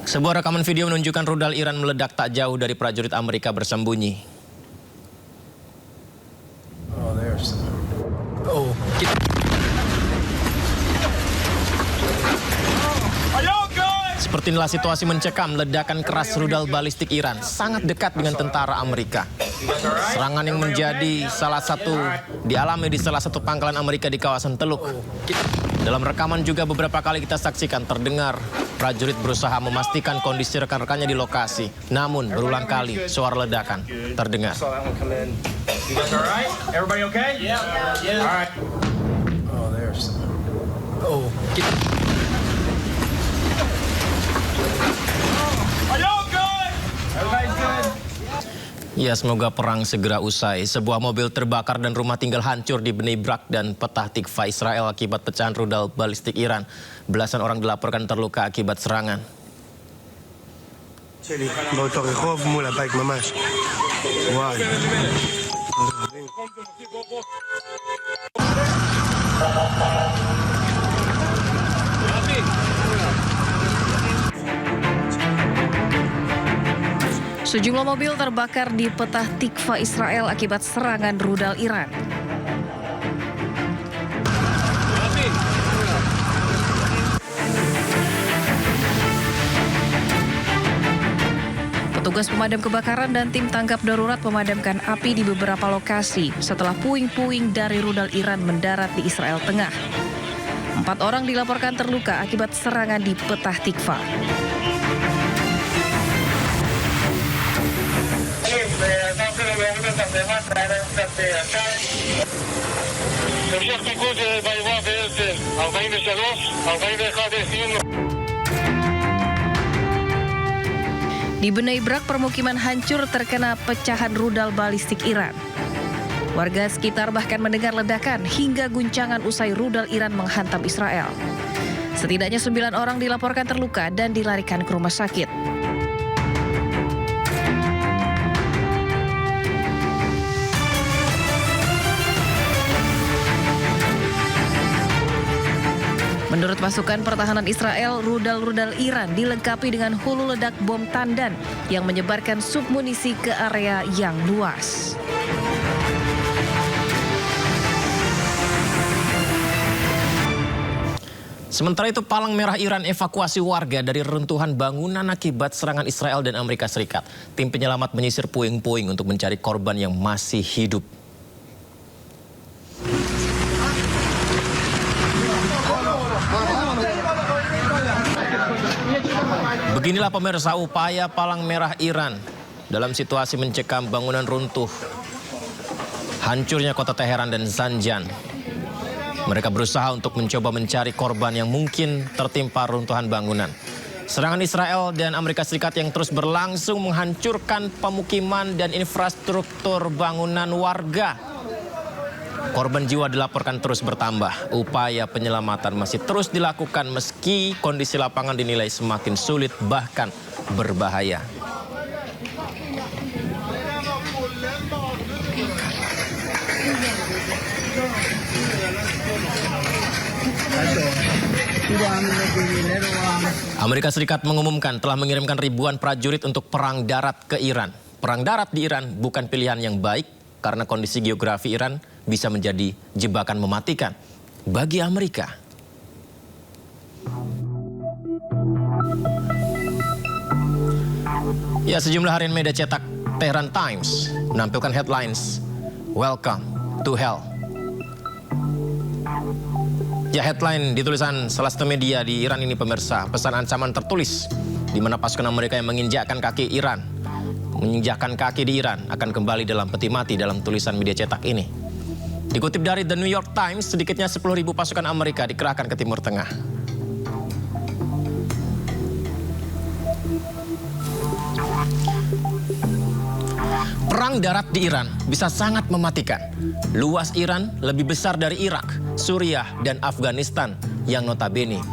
Sebuah rekaman video menunjukkan rudal Iran meledak tak jauh dari prajurit Amerika bersembunyi. Seperti inilah situasi mencekam ledakan keras rudal balistik Iran sangat dekat dengan tentara Amerika. Serangan yang menjadi dialami di salah satu pangkalan Amerika di kawasan Teluk. Dalam rekaman juga beberapa kali kita saksikan terdengar prajurit berusaha memastikan kondisi rekan-rekannya di lokasi. Namun berulang kali suara ledakan terdengar. Ya, semoga perang segera usai. Sebuah mobil terbakar dan rumah tinggal hancur di Bnei Brak dan Petah Tikva, Israel akibat pecahan rudal balistik Iran. Belasan orang dilaporkan terluka akibat serangan. Sejumlah mobil terbakar di Petah Tikva, Israel akibat serangan rudal Iran. Petugas pemadam kebakaran dan tim tanggap darurat memadamkan api di beberapa lokasi setelah puing-puing dari rudal Iran mendarat di Israel Tengah. 4 orang dilaporkan terluka akibat serangan di Petah Tikva. Di Bnei Brak, permukiman hancur terkena pecahan rudal balistik Iran. Warga sekitar bahkan mendengar ledakan hingga guncangan usai rudal Iran menghantam Israel. Setidaknya 9 orang dilaporkan terluka dan dilarikan ke rumah sakit. Menurut pasukan pertahanan Israel, rudal-rudal Iran dilengkapi dengan hulu ledak bom tandan yang menyebarkan submunisi ke area yang luas. Sementara itu, Palang Merah Iran evakuasi warga dari reruntuhan bangunan akibat serangan Israel dan Amerika Serikat. Tim penyelamat menyisir puing-puing untuk mencari korban yang masih hidup. Beginilah pemirsa upaya Palang Merah Iran dalam situasi mencekam bangunan runtuh, hancurnya kota Teheran dan Zanjan. Mereka berusaha untuk mencoba mencari korban yang mungkin tertimpa runtuhan bangunan. Serangan Israel dan Amerika Serikat yang terus berlangsung menghancurkan pemukiman dan infrastruktur bangunan warga. Korban jiwa dilaporkan terus bertambah. Upaya penyelamatan masih terus dilakukan meski kondisi lapangan dinilai semakin sulit bahkan berbahaya. Amerika Serikat mengumumkan telah mengirimkan ribuan prajurit untuk perang darat ke Iran. Perang darat di Iran bukan pilihan yang baik karena kondisi geografi Iran bisa menjadi jebakan mematikan bagi Amerika. Ya, sejumlah harian media cetak Tehran Times menampilkan headlines "Welcome to Hell". Ya, headline di tulisan salah satu media di Iran ini pemirsa, pesan ancaman tertulis di mana pasukan Amerika yang menginjakkan kaki di Iran akan kembali dalam peti mati dalam tulisan media cetak ini. Dikutip dari The New York Times, sedikitnya 10.000 pasukan Amerika dikerahkan ke Timur Tengah. Perang darat di Iran bisa sangat mematikan. Luas Iran lebih besar dari Irak, Suriah, dan Afghanistan yang notabene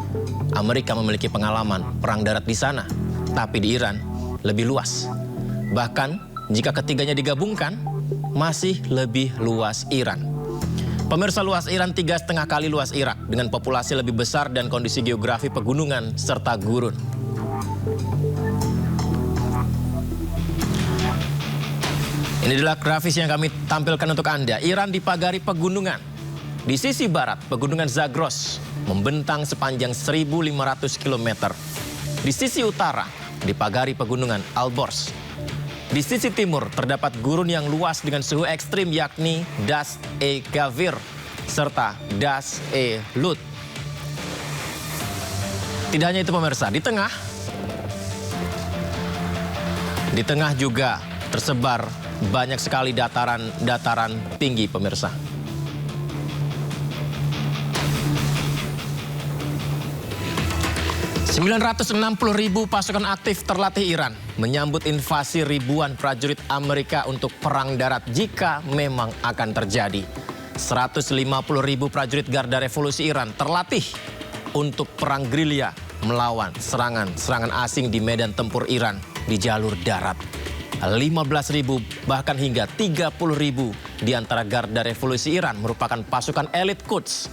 Amerika memiliki pengalaman perang darat di sana. Tapi di Iran lebih luas. Bahkan jika ketiganya digabungkan, masih lebih luas Iran. Pemirsa, luas Iran 3,5 kali luas Irak dengan populasi lebih besar dan kondisi geografi pegunungan serta gurun. Ini adalah grafis yang kami tampilkan untuk Anda. Iran dipagari pegunungan. Di sisi barat, pegunungan Zagros membentang sepanjang 1.500 km. Di sisi utara, dipagari pegunungan Alborz. Di sisi timur, terdapat gurun yang luas dengan suhu ekstrim yakni Das-e-Gavir serta Das-e-Lut. Tidak hanya itu pemirsa, di tengah juga tersebar banyak sekali dataran tinggi pemirsa. ribu pasukan aktif terlatih Iran menyambut invasi ribuan prajurit Amerika untuk perang darat jika memang akan terjadi. 150.000 prajurit Garda Revolusi Iran terlatih untuk perang gerilya melawan serangan asing di medan tempur Iran di jalur darat. 15.000 bahkan hingga 30.000 di antara Garda Revolusi Iran merupakan pasukan elit Quds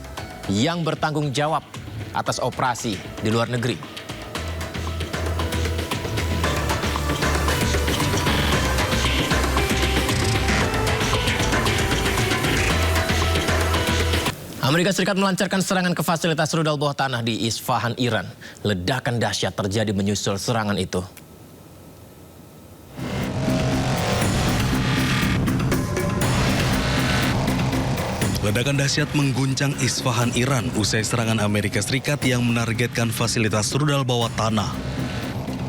yang bertanggung jawab atas operasi di luar negeri. Amerika Serikat melancarkan serangan ke fasilitas rudal bawah tanah di Isfahan, Iran. Ledakan dahsyat terjadi menyusul serangan itu. Ledakan dahsyat mengguncang Isfahan, Iran usai serangan Amerika Serikat yang menargetkan fasilitas rudal bawah tanah.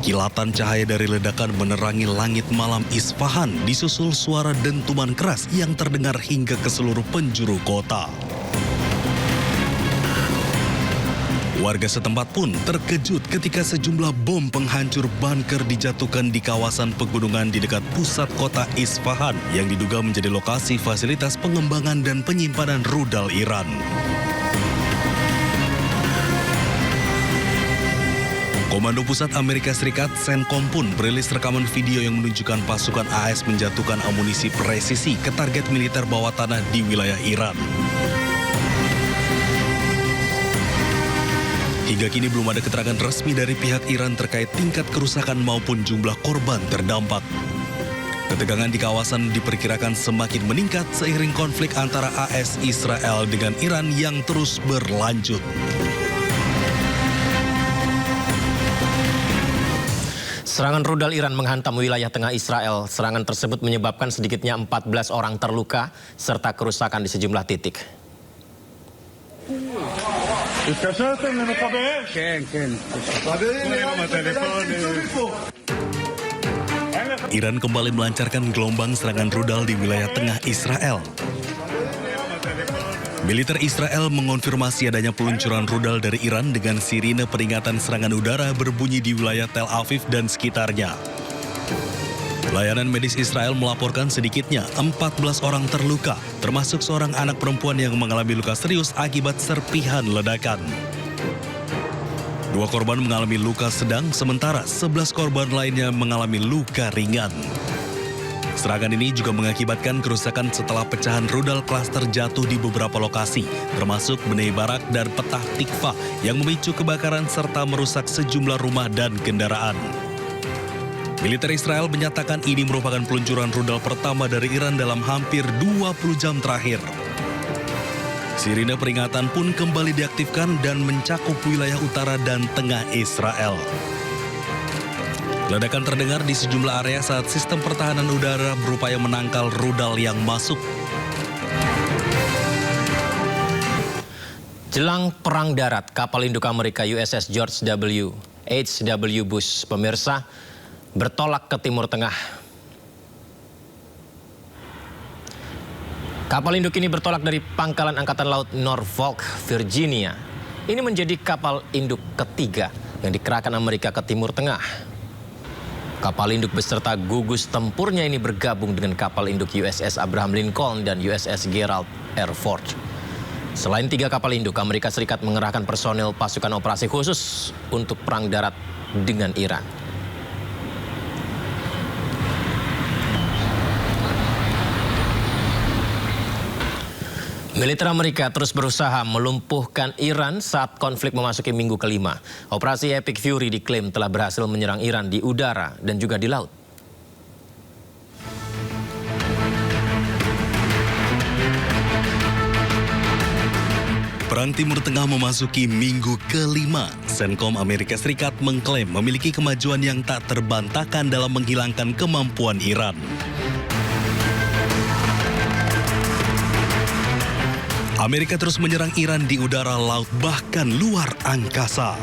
Kilatan cahaya dari ledakan menerangi langit malam Isfahan disusul suara dentuman keras yang terdengar hingga ke seluruh penjuru kota. Warga setempat pun terkejut ketika sejumlah bom penghancur bunker dijatuhkan di kawasan pegunungan di dekat pusat kota Isfahan yang diduga menjadi lokasi fasilitas pengembangan dan penyimpanan rudal Iran. Komando Pusat Amerika Serikat CENTCOM pun merilis rekaman video yang menunjukkan pasukan AS menjatuhkan amunisi presisi ke target militer bawah tanah di wilayah Iran. Hingga kini belum ada keterangan resmi dari pihak Iran terkait tingkat kerusakan maupun jumlah korban terdampak. Ketegangan di kawasan diperkirakan semakin meningkat seiring konflik antara AS Israel dengan Iran yang terus berlanjut. Serangan rudal Iran menghantam wilayah tengah Israel. Serangan tersebut menyebabkan sedikitnya 14 orang terluka serta kerusakan di sejumlah titik. Iran kembali melancarkan gelombang serangan rudal di wilayah tengah Israel. Militer Israel mengonfirmasi adanya peluncuran rudal dari Iran dengan sirine peringatan serangan udara berbunyi di wilayah Tel Aviv dan sekitarnya. Layanan medis Israel melaporkan sedikitnya 14 orang terluka, termasuk seorang anak perempuan yang mengalami luka serius akibat serpihan ledakan. 2 korban mengalami luka sedang, sementara 11 korban lainnya mengalami luka ringan. Serangan ini juga mengakibatkan kerusakan setelah pecahan rudal klaster jatuh di beberapa lokasi, termasuk Bnei Barak dan Petah Tikva yang memicu kebakaran serta merusak sejumlah rumah dan kendaraan. Militer Israel menyatakan ini merupakan peluncuran rudal pertama dari Iran dalam hampir 20 jam terakhir. Sirine peringatan pun kembali diaktifkan dan mencakup wilayah utara dan tengah Israel. Ledakan terdengar di sejumlah area saat sistem pertahanan udara berupaya menangkal rudal yang masuk. Jelang perang darat, kapal induk Amerika USS George H.W. Bush, pemirsa, bertolak ke Timur Tengah. Kapal induk ini bertolak dari pangkalan Angkatan Laut Norfolk, Virginia. Ini menjadi kapal induk ketiga yang dikerahkan Amerika ke Timur Tengah. Kapal induk beserta gugus tempurnya ini bergabung dengan kapal induk USS Abraham Lincoln dan USS Gerald R. Ford. Selain 3 kapal induk, Amerika Serikat mengerahkan personil pasukan operasi khusus untuk perang darat dengan Iran. Militer Amerika terus berusaha melumpuhkan Iran saat konflik memasuki minggu kelima. Operasi Epic Fury diklaim telah berhasil menyerang Iran di udara dan juga di laut. Perang Timur Tengah memasuki minggu kelima. Senkom Amerika Serikat mengklaim memiliki kemajuan yang tak terbantahkan dalam menghilangkan kemampuan Iran. Amerika terus menyerang Iran di udara, laut, bahkan luar angkasa.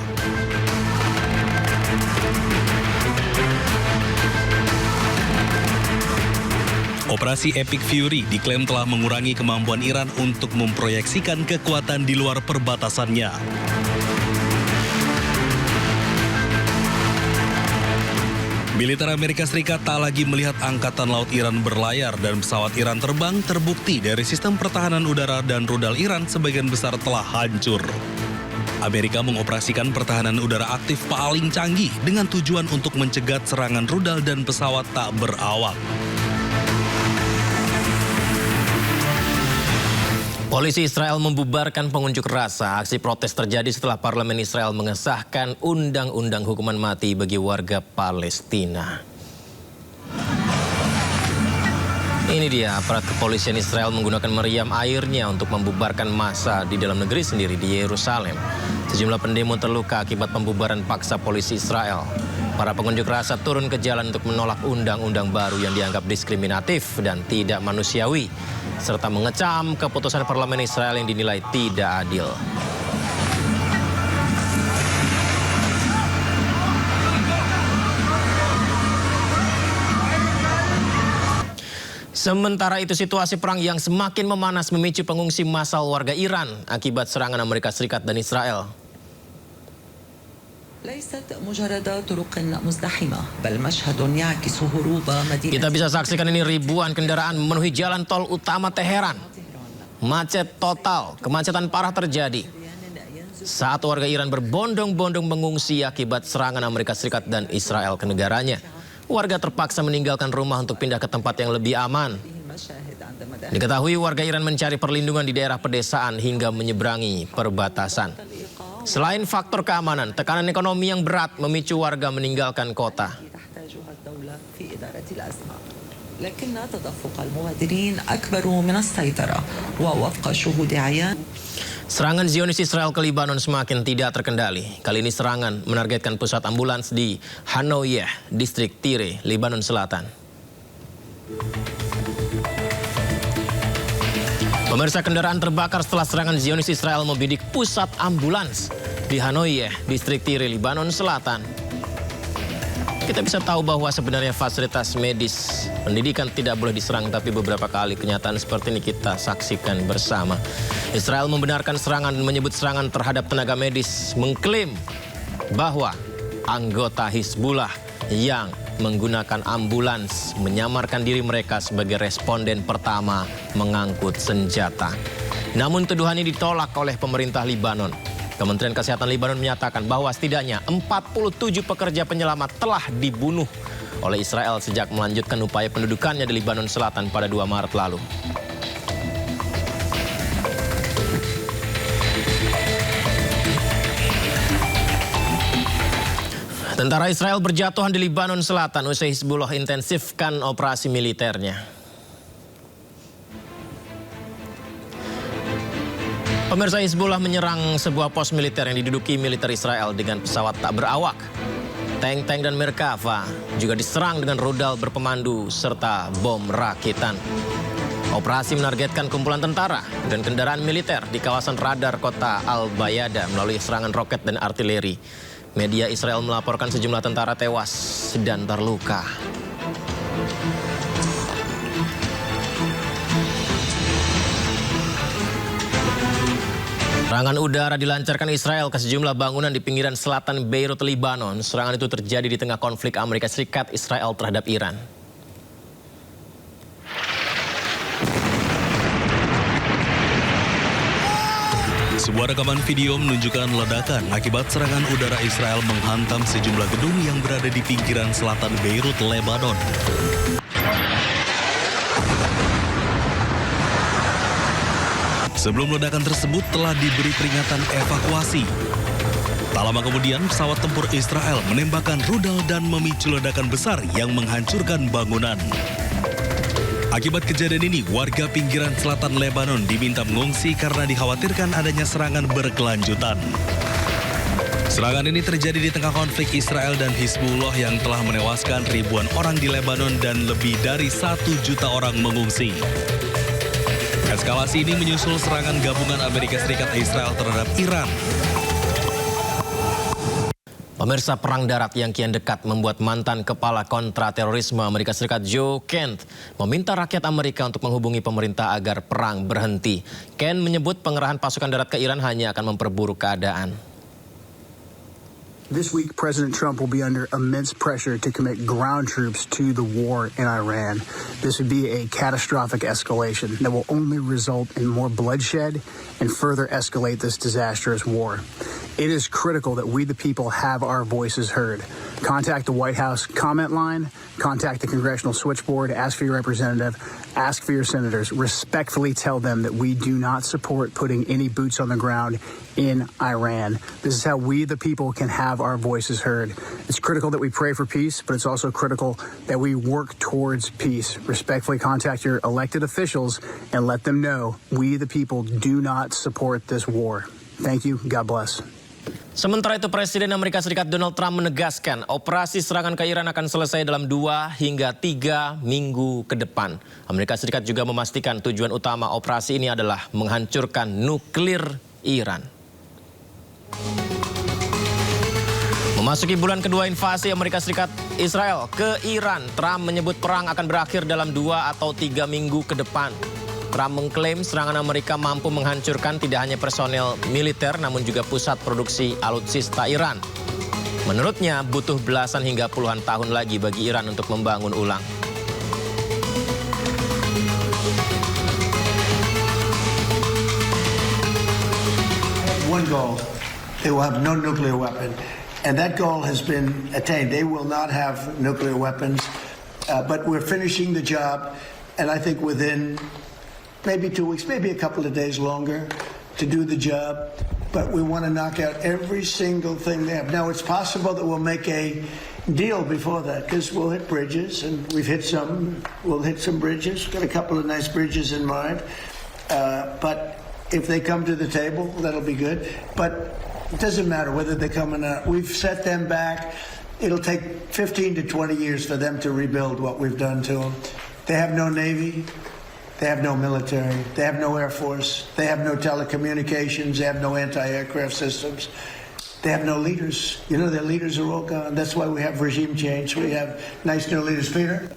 Operasi Epic Fury diklaim telah mengurangi kemampuan Iran untuk memproyeksikan kekuatan di luar perbatasannya. Militer Amerika Serikat tak lagi melihat angkatan laut Iran berlayar dan pesawat Iran terbang. Terbukti dari sistem pertahanan udara dan rudal Iran sebagian besar telah hancur. Amerika mengoperasikan pertahanan udara aktif paling canggih dengan tujuan untuk mencegat serangan rudal dan pesawat tak berawak. Polisi Israel membubarkan pengunjuk rasa. Aksi protes terjadi setelah parlemen Israel mengesahkan undang-undang hukuman mati bagi warga Palestina. Ini dia, aparat kepolisian Israel menggunakan meriam airnya untuk membubarkan massa di dalam negeri sendiri di Yerusalem. Sejumlah pendemo terluka akibat pembubaran paksa polisi Israel. Para pengunjuk rasa turun ke jalan untuk menolak undang-undang baru yang dianggap diskriminatif dan tidak manusiawi, serta mengecam keputusan parlemen Israel yang dinilai tidak adil. Sementara itu, situasi perang yang semakin memanas memicu pengungsi massal warga Iran akibat serangan Amerika Serikat dan Israel. Kita bisa saksikan ini, ribuan kendaraan memenuhi jalan tol utama Teheran. Macet total, kemacetan parah terjadi saat warga Iran berbondong-bondong mengungsi akibat serangan Amerika Serikat dan Israel ke negaranya. Warga terpaksa meninggalkan rumah untuk pindah ke tempat yang lebih aman. Diketahui warga Iran mencari perlindungan di daerah pedesaan hingga menyeberangi perbatasan. Selain faktor keamanan, tekanan ekonomi yang berat memicu warga meninggalkan kota. Serangan Zionis Israel ke Libanon semakin tidak terkendali. Kali ini serangan menargetkan pusat ambulans di Hanoiyeh, distrik Tire, Libanon Selatan. Pemirsa, kendaraan terbakar setelah serangan Zionis Israel membidik pusat ambulans di Hanoiyeh, distrik Tire, Libanon Selatan. Kita bisa tahu bahwa sebenarnya fasilitas medis pendidikan tidak boleh diserang, tapi beberapa kali kenyataan seperti ini kita saksikan bersama. Israel membenarkan serangan dan menyebut serangan terhadap tenaga medis, mengklaim bahwa anggota Hizbullah yang menggunakan ambulans menyamarkan diri mereka sebagai responden pertama mengangkut senjata. Namun tuduhan ini ditolak oleh pemerintah Libanon. Kementerian Kesehatan Libanon menyatakan bahwa setidaknya 47 pekerja penyelamat telah dibunuh oleh Israel sejak melanjutkan upaya pendudukannya di Libanon Selatan pada 2 Maret lalu. Tentara Israel berjatuhan di Libanon Selatan usai Hizbullah intensifkan operasi militernya. Pemirsa, Hizbullah menyerang sebuah pos militer yang diduduki militer Israel dengan pesawat tak berawak. Tank-tank dan Merkava juga diserang dengan rudal berpemandu serta bom rakitan. Operasi menargetkan kumpulan tentara dan kendaraan militer di kawasan radar kota Al-Bayada melalui serangan roket dan artileri. Media Israel melaporkan sejumlah tentara tewas dan terluka. Serangan udara dilancarkan Israel ke sejumlah bangunan di pinggiran selatan Beirut, Libanon. Serangan itu terjadi di tengah konflik Amerika Serikat Israel terhadap Iran. Sebuah rekaman video menunjukkan ledakan akibat serangan udara Israel menghantam sejumlah gedung yang berada di pinggiran selatan Beirut, Lebanon. Sebelum ledakan tersebut telah diberi peringatan evakuasi. Tak lama kemudian, pesawat tempur Israel menembakkan rudal dan memicu ledakan besar yang menghancurkan bangunan. Akibat kejadian ini, warga pinggiran selatan Lebanon diminta mengungsi karena dikhawatirkan adanya serangan berkelanjutan. Serangan ini terjadi di tengah konflik Israel dan Hizbullah yang telah menewaskan ribuan orang di Lebanon dan lebih dari 1 juta orang mengungsi. Eskalasi ini menyusul serangan gabungan Amerika Serikat Israel terhadap Iran. Pemirsa, perang darat yang kian dekat membuat mantan kepala kontra terorisme Amerika Serikat Joe Kent meminta rakyat Amerika untuk menghubungi pemerintah agar perang berhenti. Kent menyebut pengerahan pasukan darat ke Iran hanya akan memperburuk keadaan. This week, President Trump will be under immense pressure to commit ground troops to the war in Iran. This would be a catastrophic escalation that will only result in more bloodshed and further escalate this disastrous war. It is critical that we, the people, have our voices heard. Contact the White House comment line, contact the congressional switchboard, ask for your representative, ask for your senators. Respectfully tell them that we do not support putting any boots on the ground in Iran. This is how we, the people, can have our voices heard. It's critical that we pray for peace, but it's also critical that we work towards peace. Respectfully contact your elected officials and let them know we, the people, do not support this war. Thank you. God bless. Sementara itu, Presiden Amerika Serikat Donald Trump menegaskan operasi serangan ke Iran akan selesai dalam 2 hingga 3 minggu ke depan. Amerika Serikat juga memastikan tujuan utama operasi ini adalah menghancurkan nuklir Iran. Memasuki bulan kedua invasi Amerika Serikat Israel ke Iran, Trump menyebut perang akan berakhir dalam 2 atau 3 minggu ke depan. Trump mengklaim serangan Amerika mampu menghancurkan tidak hanya personel militer namun juga pusat produksi alutsista Iran. Menurutnya butuh belasan hingga puluhan tahun lagi bagi Iran untuk membangun ulang. One goal, they will have no nuclear weapon. And that goal has been attained. They will not have nuclear weapons, but we're finishing the job. And I think within maybe 2 weeks, maybe a couple of days longer to do the job. But we want to knock out every single thing they have. Now, it's possible that we'll make a deal before that because we'll hit bridges, and we've hit some. We'll hit some bridges. Got a couple of nice bridges in mind. But if they come to the table, that'll be good. But it doesn't matter whether they come or not. We've set them back. It'll take 15 to 20 years for them to rebuild what we've done to them. They have no Navy. They have no military. They have no Air Force. They have no telecommunications. They have no anti-aircraft systems. They have no leaders. You know, their leaders are all gone. That's why we have regime change. We have nice new leaders. Peter?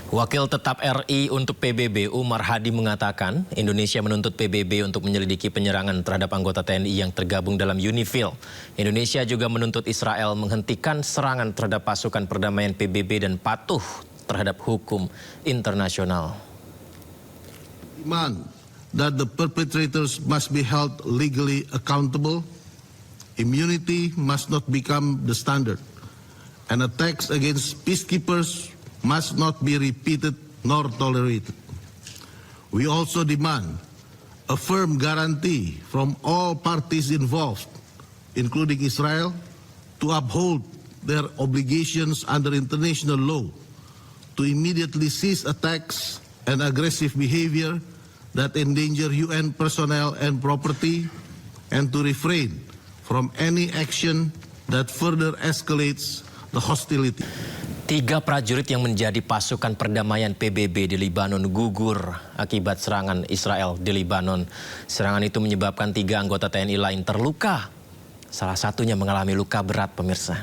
Wakil tetap RI untuk PBB Umar Hadi mengatakan Indonesia menuntut PBB untuk menyelidiki penyerangan terhadap anggota TNI yang tergabung dalam UNIFIL. Indonesia juga menuntut Israel menghentikan serangan terhadap pasukan perdamaian PBB dan patuh terhadap hukum internasional. Demand that the perpetrators must be held legally accountable. Immunity must not become the standard, and attacks against peacekeepers must not be repeated nor tolerated. We also demand a firm guarantee from all parties involved, including Israel, to uphold their obligations under international law, to immediately cease attacks and aggressive behavior that endanger UN personnel and property, and to refrain from any action that further escalates the hostility. 3 prajurit yang menjadi pasukan perdamaian PBB di Lebanon gugur akibat serangan Israel di Lebanon. Serangan itu menyebabkan 3 anggota TNI lain terluka. Salah satunya mengalami luka berat, pemirsa.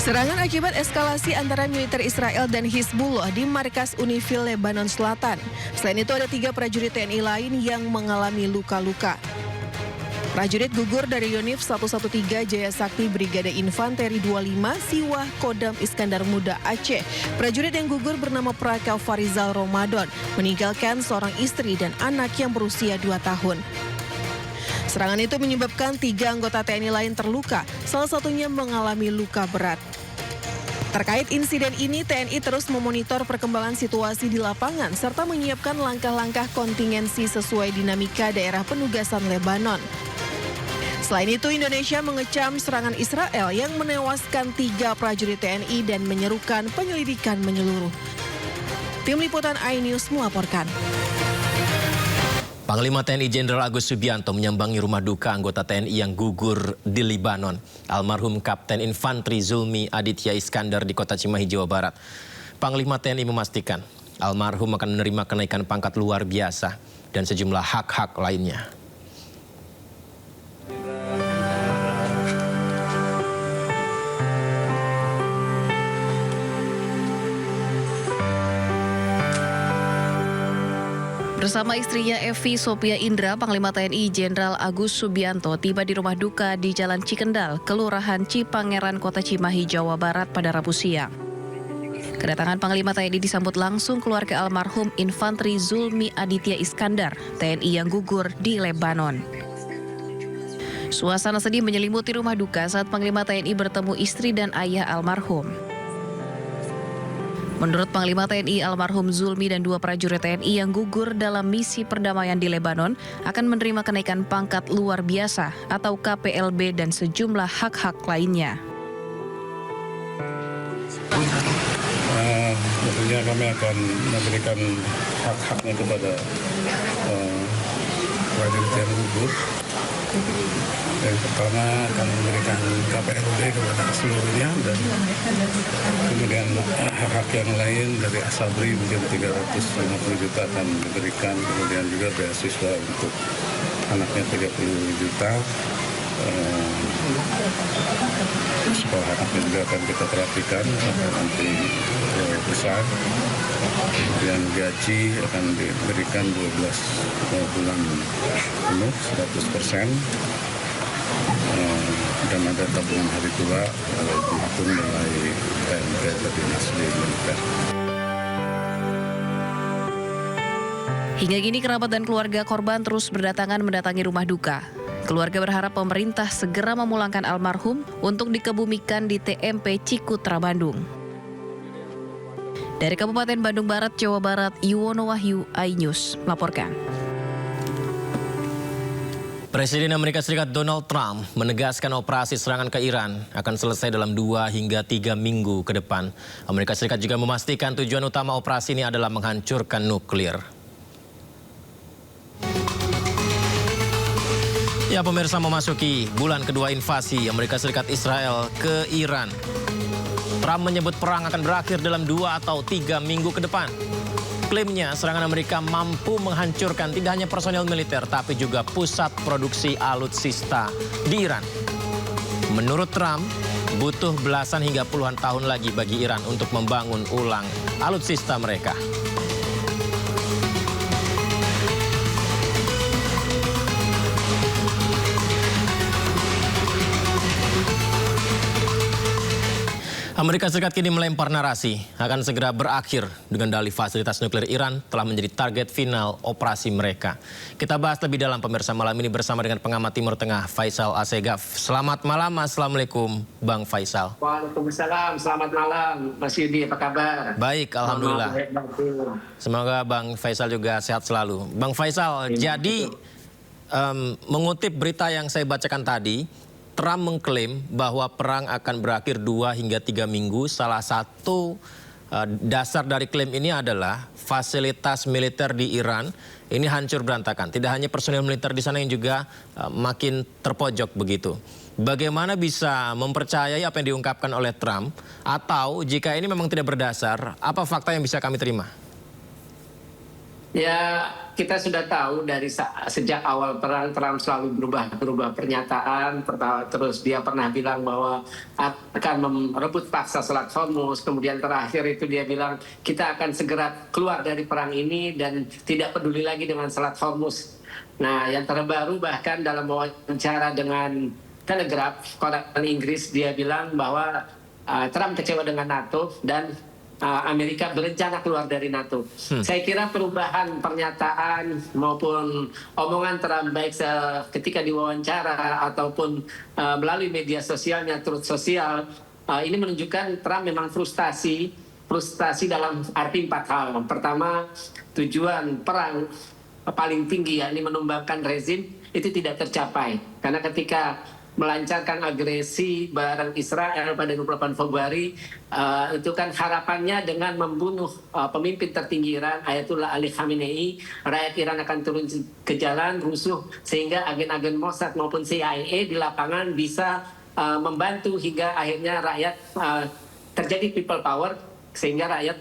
Serangan akibat eskalasi antara militer Israel dan Hizbullah di markas UNIFIL Lebanon Selatan. Selain itu ada 3 prajurit TNI lain yang mengalami luka-luka. Prajurit gugur dari Yonif 113 Jaya Sakti Brigade Infanteri 25 Siwah Kodam Iskandar Muda Aceh. Prajurit yang gugur bernama Praka Farizal Ramadan meninggalkan seorang istri dan anak yang berusia 2 tahun. Serangan itu menyebabkan 3 anggota TNI lain terluka, salah satunya mengalami luka berat. Terkait insiden ini, TNI terus memonitor perkembangan situasi di lapangan serta menyiapkan langkah-langkah kontingensi sesuai dinamika daerah penugasan Lebanon. Selain itu, Indonesia mengecam serangan Israel yang menewaskan 3 prajurit TNI dan menyerukan penyelidikan menyeluruh. Tim Liputan iNews melaporkan. Panglima TNI Jenderal Agus Subianto menyambangi rumah duka anggota TNI yang gugur di Libanon. Almarhum Kapten Infanteri Zulmi Aditya Iskandar di Kota Cimahi, Jawa Barat. Panglima TNI memastikan almarhum akan menerima kenaikan pangkat luar biasa dan sejumlah hak-hak lainnya. Bersama istrinya Evi Sophia Indra, Panglima TNI Jenderal Agus Subianto tiba di rumah duka di Jalan Cikendal, Kelurahan Cipangeran, Kota Cimahi, Jawa Barat pada Rabu siang. Kedatangan Panglima TNI disambut langsung keluarga almarhum Infanteri Zulmi Aditya Iskandar, TNI yang gugur di Lebanon. Suasana sedih menyelimuti rumah duka saat Panglima TNI bertemu istri dan ayah almarhum. Menurut Panglima TNI, almarhum Zulmi dan 2 prajurit TNI yang gugur dalam misi perdamaian di Lebanon akan menerima kenaikan pangkat luar biasa atau KPLB dan sejumlah hak-hak lainnya. Tentunya kami akan memberikan hak-haknya kepada prajurit yang gugur. Yang pertama akan memberikan KPLB kepada seluruhnya dan kemudian hak-hak yang lain dari Asabri mungkin 350 juta akan diberikan, kemudian juga beasiswa untuk anaknya 30 juta. Sekolah anaknya juga akan kita perhatikan sampai nanti besar. Kemudian gaji akan diberikan 12 bulan penuh 100%. Dan ada tabungan hari tua dihitung nilai PNP atau dinas di militer. Hingga kini kerabat dan keluarga korban terus berdatangan mendatangi rumah duka. Keluarga berharap pemerintah segera memulangkan almarhum untuk dikebumikan di TMP Cikutra, Bandung. Dari Kabupaten Bandung Barat, Jawa Barat, Yuwono Wahyu, iNews melaporkan. Presiden Amerika Serikat Donald Trump menegaskan operasi serangan ke Iran akan selesai dalam 2 hingga 3 minggu ke depan. Amerika Serikat juga memastikan tujuan utama operasi ini adalah menghancurkan nuklir. Ya, pemirsa, memasuki bulan kedua invasi Amerika Serikat Israel ke Iran. Trump menyebut perang akan berakhir dalam 2 atau 3 minggu ke depan. Klaimnya serangan Amerika mampu menghancurkan tidak hanya personel militer tapi juga pusat produksi alutsista di Iran. Menurut Trump, butuh belasan hingga puluhan tahun lagi bagi Iran untuk membangun ulang alutsista mereka. Amerika Serikat kini melempar narasi akan segera berakhir dengan dalih fasilitas nuklir Iran telah menjadi target final operasi mereka. Kita bahas lebih dalam, pemirsa, malam ini bersama dengan pengamat Timur Tengah Faisal Assegaf. Selamat malam, Assalamualaikum Bang Faisal. Waalaikumsalam, selamat malam Mas Yudi, apa kabar? Baik, Alhamdulillah. Semoga Bang Faisal juga sehat selalu. Bang Faisal, jadi mengutip berita yang saya bacakan tadi, Trump mengklaim bahwa perang akan berakhir 2 hingga 3 minggu. Salah satu dasar dari klaim ini adalah fasilitas militer di Iran ini hancur berantakan. Tidak hanya personel militer di sana yang juga makin terpojok begitu. Bagaimana bisa mempercayai apa yang diungkapkan oleh Trump? Atau jika ini memang tidak berdasar, apa fakta yang bisa kami terima? Ya, kita sudah tahu dari sejak awal perang Trump selalu berubah pernyataan. Terus dia pernah bilang bahwa akan merebut paksa Selat Hormuz. Kemudian terakhir itu dia bilang kita akan segera keluar dari perang ini dan tidak peduli lagi dengan Selat Hormuz. Nah, yang terbaru bahkan dalam wawancara dengan Telegraph, koran Inggris, dia bilang bahwa Trump kecewa dengan NATO dan Amerika berencana keluar dari NATO. Saya kira perubahan pernyataan maupun omongan Trump baik ketika diwawancara ataupun melalui media sosialnya, Truth Social, ini menunjukkan Trump memang frustasi dalam arti 4 hal. Pertama, tujuan perang paling tinggi yakni menumbangkan rezim itu tidak tercapai. Karena ketika melancarkan agresi bareng Israel pada 28 Februari, itu kan harapannya dengan membunuh pemimpin tertinggi Iran, Ayatollah Ali Khamenei, rakyat Iran akan turun ke jalan, rusuh, sehingga agen-agen Mossad maupun CIA di lapangan bisa membantu hingga akhirnya rakyat terjadi people power, sehingga rakyat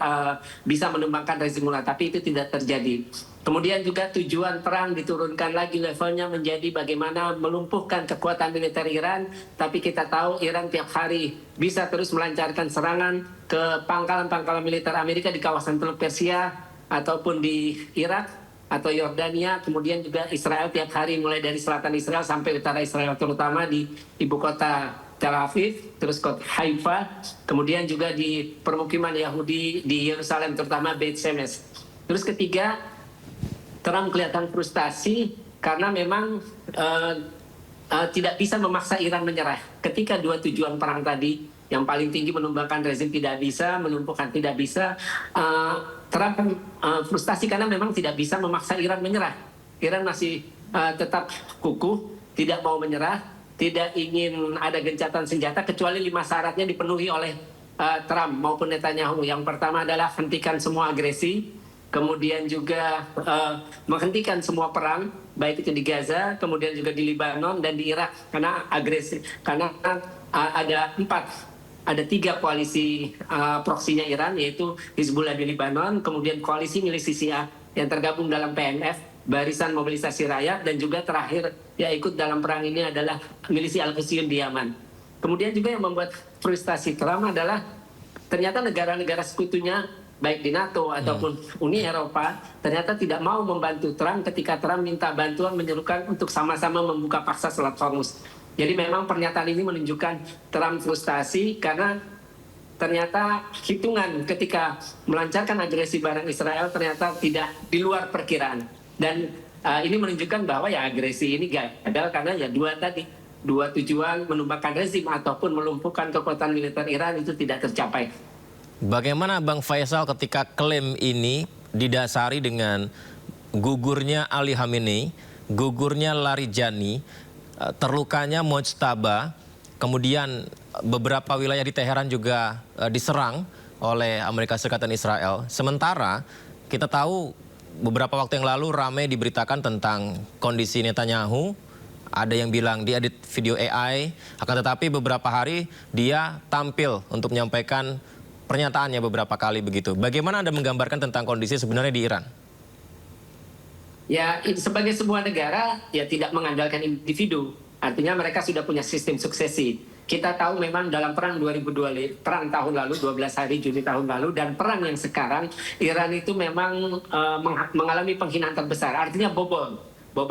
bisa menumbangkan rezim mullah. Tapi itu tidak terjadi. Kemudian juga tujuan perang diturunkan lagi levelnya menjadi bagaimana melumpuhkan kekuatan militer Iran. Tapi kita tahu Iran tiap hari bisa terus melancarkan serangan ke pangkalan-pangkalan militer Amerika di kawasan Teluk Persia ataupun di Irak atau Yordania. Kemudian juga Israel tiap hari mulai dari selatan Israel sampai utara Israel, terutama di ibu kota Tel Aviv, terus kota Haifa, kemudian juga di permukiman Yahudi di Yerusalem, terutama Beit Shemesh. Terus ketiga, Trump kelihatan frustasi karena memang tidak bisa memaksa Iran menyerah. Ketika dua tujuan perang tadi, yang paling tinggi menumbangkan rezim tidak bisa, melumpuhkan tidak bisa, Trump frustasi karena memang tidak bisa memaksa Iran menyerah. Iran masih tetap kukuh, tidak mau menyerah, tidak ingin ada gencatan senjata kecuali 5 syaratnya dipenuhi oleh Trump maupun Netanyahu. Yang pertama adalah hentikan semua agresi, kemudian juga menghentikan semua perang, baik itu di Gaza, kemudian juga di Lebanon dan di Irak, karena agresi, karena ada 3 koalisi proksinya Iran, yaitu Hizbullah di Lebanon, kemudian koalisi milisi Syiah yang tergabung dalam PMF, Barisan Mobilisasi Rakyat, dan juga terakhir yang ikut dalam perang ini adalah milisi Al-Qudsiyun di Yaman. Kemudian juga yang membuat frustasi Trump adalah ternyata negara-negara sekutunya baik di NATO ataupun Uni Eropa ternyata tidak mau membantu Trump ketika Trump minta bantuan menyerukan untuk sama-sama membuka paksa Selat Hormuz. Jadi memang pernyataan ini menunjukkan Trump frustasi karena ternyata hitungan ketika melancarkan agresi bareng Israel ternyata tidak di luar perkiraan. Dan ini menunjukkan bahwa ya agresi ini gagal karena ya dua tujuan menumbangkan rezim ataupun melumpuhkan kekuatan militer Iran itu tidak tercapai. Bagaimana Bang Faisal ketika klaim ini didasari dengan gugurnya Ali Khamenei, gugurnya Larijani, terlukanya Mojtaba, kemudian beberapa wilayah di Teheran juga diserang oleh Amerika Serikat dan Israel. Sementara kita tahu beberapa waktu yang lalu ramai diberitakan tentang kondisi Netanyahu, ada yang bilang dia edit video AI, akan tetapi beberapa hari dia tampil untuk menyampaikan pernyataannya beberapa kali begitu. Bagaimana Anda menggambarkan tentang kondisi sebenarnya di Iran? Ya, sebagai sebuah negara ya tidak mengandalkan individu. Artinya mereka sudah punya sistem suksesi. Kita tahu memang dalam perang 2002, perang tahun lalu, 12 hari Juni tahun lalu, dan perang yang sekarang, Iran itu memang mengalami penghinaan terbesar. Artinya bobol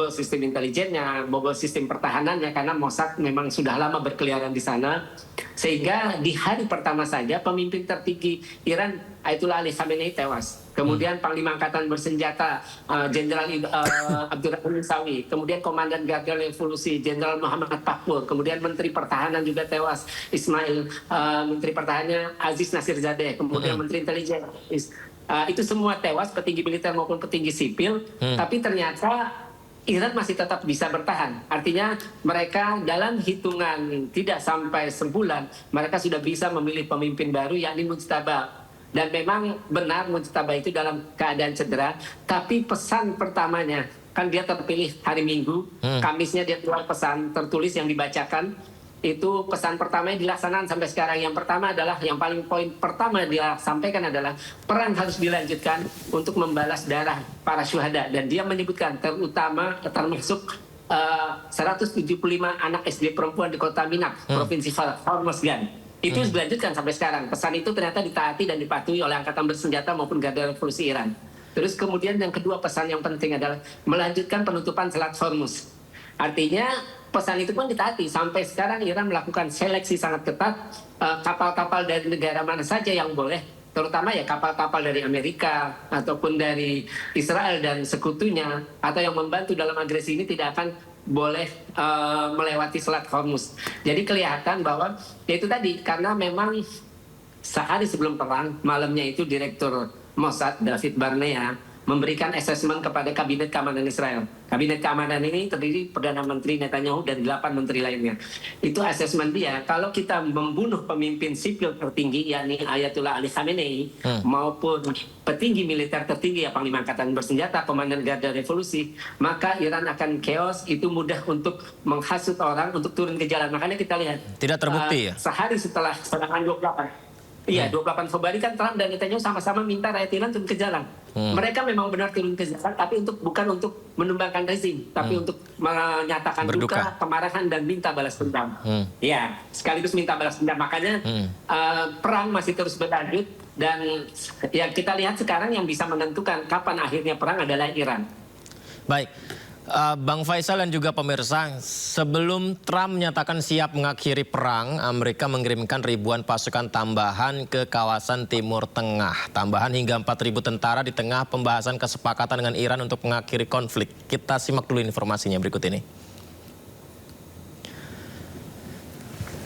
sistem intelijennya, bobol sistem pertahanannya, karena Mossad memang sudah lama berkeliaran di sana. Sehingga di hari pertama saja pemimpin tertinggi Iran Ayatollah Ali Khamenei tewas. Kemudian Panglima Angkatan Bersenjata Jenderal Abdurrahman Musawi, kemudian Komandan Garda Revolusi Jenderal Muhammad Pakpur, kemudian Menteri Pertahanan juga tewas Ismail, Menteri Pertahanannya Aziz Nasirzadeh, kemudian Menteri Intelijen. Itu semua tewas, petinggi militer maupun petinggi sipil. Tapi ternyata Iran masih tetap bisa bertahan. Artinya mereka dalam hitungan tidak sampai sebulan, mereka sudah bisa memilih pemimpin baru, yakni Mujtaba. Dan memang benar Mujtaba itu dalam keadaan cedera, tapi pesan pertamanya, kan dia terpilih hari Minggu, Kamisnya dia keluar pesan tertulis yang dibacakan, itu pesan pertamanya dilaksanakan sampai sekarang. Yang pertama adalah, yang paling poin pertama dia sampaikan adalah perang harus dilanjutkan untuk membalas darah para syuhada. Dan dia menyebutkan termasuk 175 anak SD perempuan di kota Minak, Provinsi Hormozgan. Itu dilanjutkan sampai sekarang. Pesan itu ternyata ditaati dan dipatuhi oleh Angkatan Bersenjata maupun Garda Revolusi Iran. Terus kemudian yang kedua pesan yang penting adalah melanjutkan penutupan Selat Hormuz. Artinya pesan itu pun ditaati. Sampai sekarang Iran melakukan seleksi sangat ketat kapal-kapal dari negara mana saja yang boleh, terutama ya kapal-kapal dari Amerika ataupun dari Israel dan sekutunya atau yang membantu dalam agresi ini tidak akan boleh melewati Selat Hormuz. Jadi kelihatan bahwa ya itu tadi, karena memang sehari sebelum perang, malamnya itu Direktur Mossad David Barnea memberikan assessment kepada Kabinet Keamanan Israel. Kabinet Keamanan ini terdiri Perdana Menteri Netanyahu dan 8 menteri lainnya. Itu assessment dia, kalau kita membunuh pemimpin sipil tertinggi, yakni Ayatollah Ali Khamenei, maupun petinggi militer tertinggi, ya Panglima Angkatan Bersenjata, Komandan Garda Revolusi, maka Iran akan chaos, itu mudah untuk menghasut orang untuk turun ke jalan. Makanya kita lihat. Tidak terbukti ya? Sehari setelah serangan 28. Iya, 28 Februari kan Trump dan Netanyahu sama-sama minta rakyat Iran turun ke jalan. Mereka memang benar turun ke jalan, tapi bukan untuk menumbangkan rezim, tapi untuk menyatakan duka, kemarahan, dan minta balas dendam. Ya, sekaligus minta balas dendam. Makanya perang masih terus berlanjut, dan yang kita lihat sekarang yang bisa menentukan kapan akhirnya perang adalah Iran. Baik. Bang Faisal dan juga pemirsa, sebelum Trump menyatakan siap mengakhiri perang, Amerika mengirimkan ribuan pasukan tambahan ke kawasan Timur Tengah. Tambahan hingga 4.000 tentara di tengah pembahasan kesepakatan dengan Iran untuk mengakhiri konflik. Kita simak dulu informasinya berikut ini.